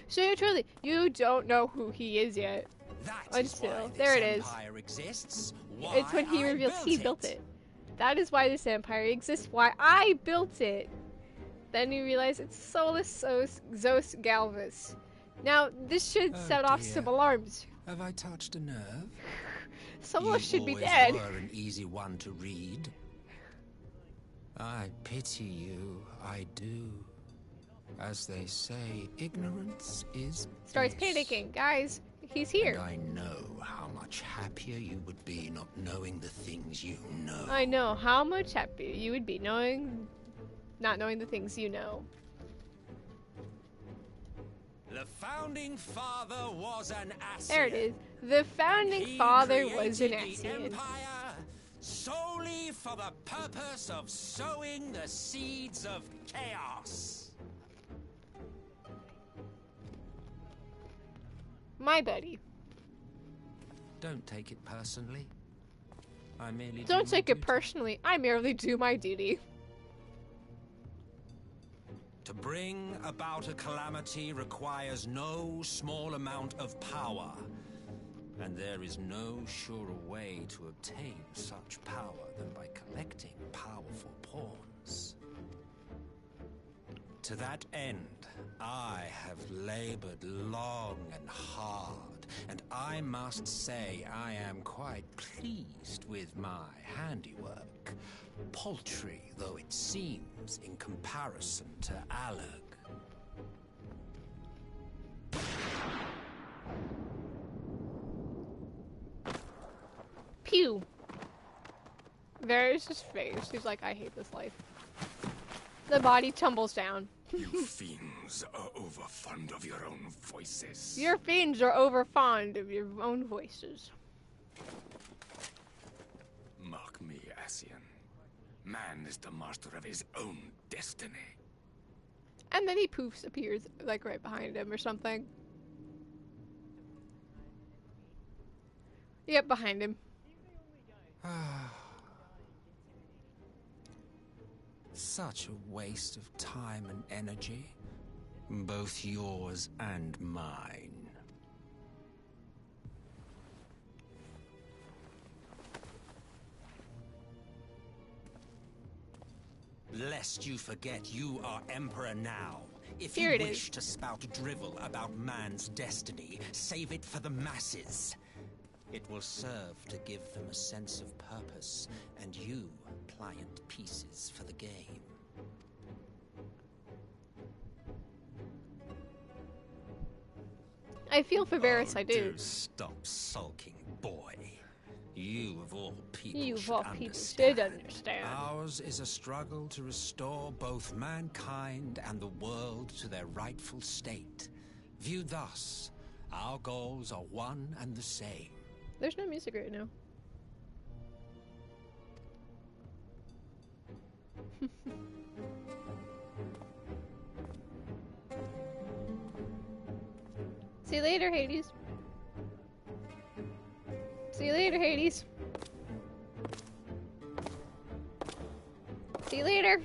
So truly, you don't know who he is yet. That is why there it this is. empire exists. Why It's when he reveals he built it. That is why this empire exists. Why I built it. Then you realize it's Solus Zos Galvus. Now this should set off some alarms. Have I touched a nerve? Solus should be You dead. always were an easy one to read. I pity you, I do. As they say, ignorance is Starts panicking, guys. He's here. And I know how much happier you would be not knowing the things you know. I know how much happier you would be not knowing the things you know. The founding father was an Ascian. There it is. The founding father was an created the Ascian. empire solely for the purpose of sowing the seeds of chaos. My buddy. Don't take it personally. I merely Don't take it personally. I merely do my duty. To bring about a calamity requires no small amount of power, and there is no surer way to obtain such power than by collecting powerful pawns. To that end, I have labored long and hard, and I must say I am quite pleased with my handiwork, paltry though it seems in comparison to Alec. Pew. There's his face. He's like, I hate this life. The body tumbles down. You fiends are over fond of your own voices. Your fiends are over fond of your own voices. Mark me, Ascian. Man is the master of his own destiny. And then he poofs, appears like right behind him or something. Yep, behind him. Such a waste of time and energy, both yours and mine. Lest you forget, you are Emperor now. If you wish to spout drivel about man's destiny, save it for the masses. It will serve to give them a sense of purpose, and you pliant pieces for the game. I feel for Varys, I do. Stop sulking, boy. You of all people should understand. Ours is a struggle to restore both mankind and the world to their rightful state. Viewed thus, our goals are one and the same. There's no music right now. See you later, Hades. See you later, Hades. See you later.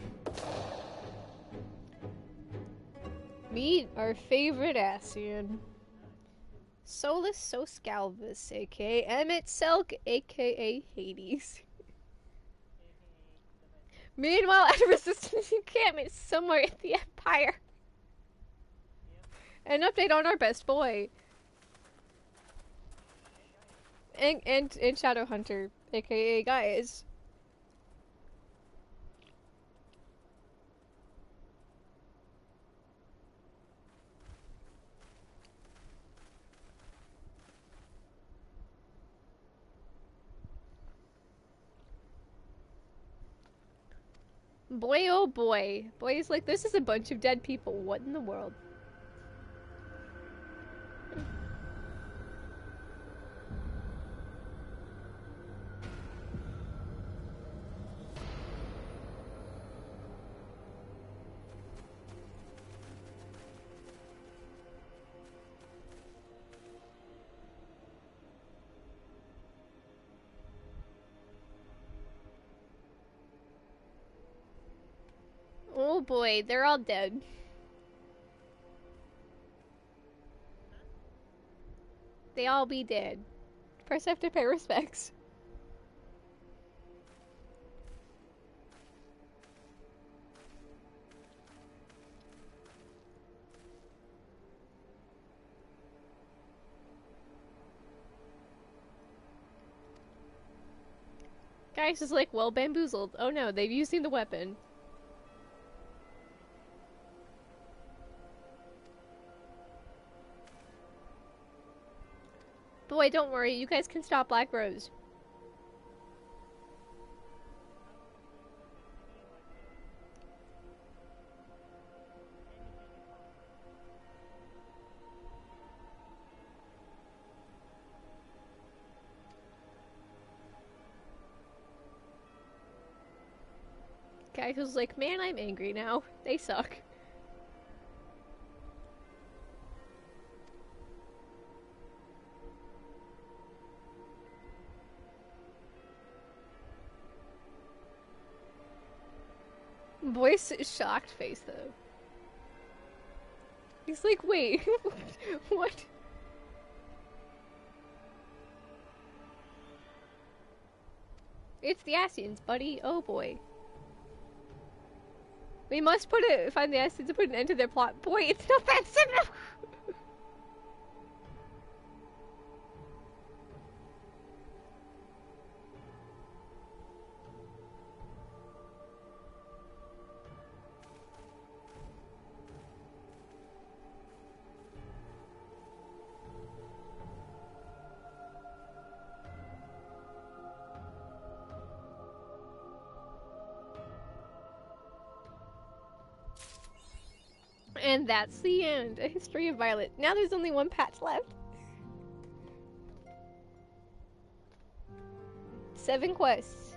Meet our favorite Ascian. Solus Soscalvus, aka Emmett Selk, aka Hades. Meanwhile, at a resistance encampment somewhere in the Empire. An update on our best boy. And Shadowhunter, aka Guys. Boy, oh boy. Boy's like, this is a bunch of dead people. What in the world? Oh boy, they're all dead. They all be dead. First I have to pay respects. Guys is like, well, bamboozled. Oh no, they've used the weapon. Boy, don't worry, you guys can stop Black Rose. Guy was like, man, I'm angry now. They suck. Boy's shocked face, though. He's like, wait, what? It's the Ascians, buddy. Oh boy. We must find the Ascians to put an end to their plot. Boy, it's not that simple! And that's the end. A history of Violet. Now there's only one patch left. 7 quests.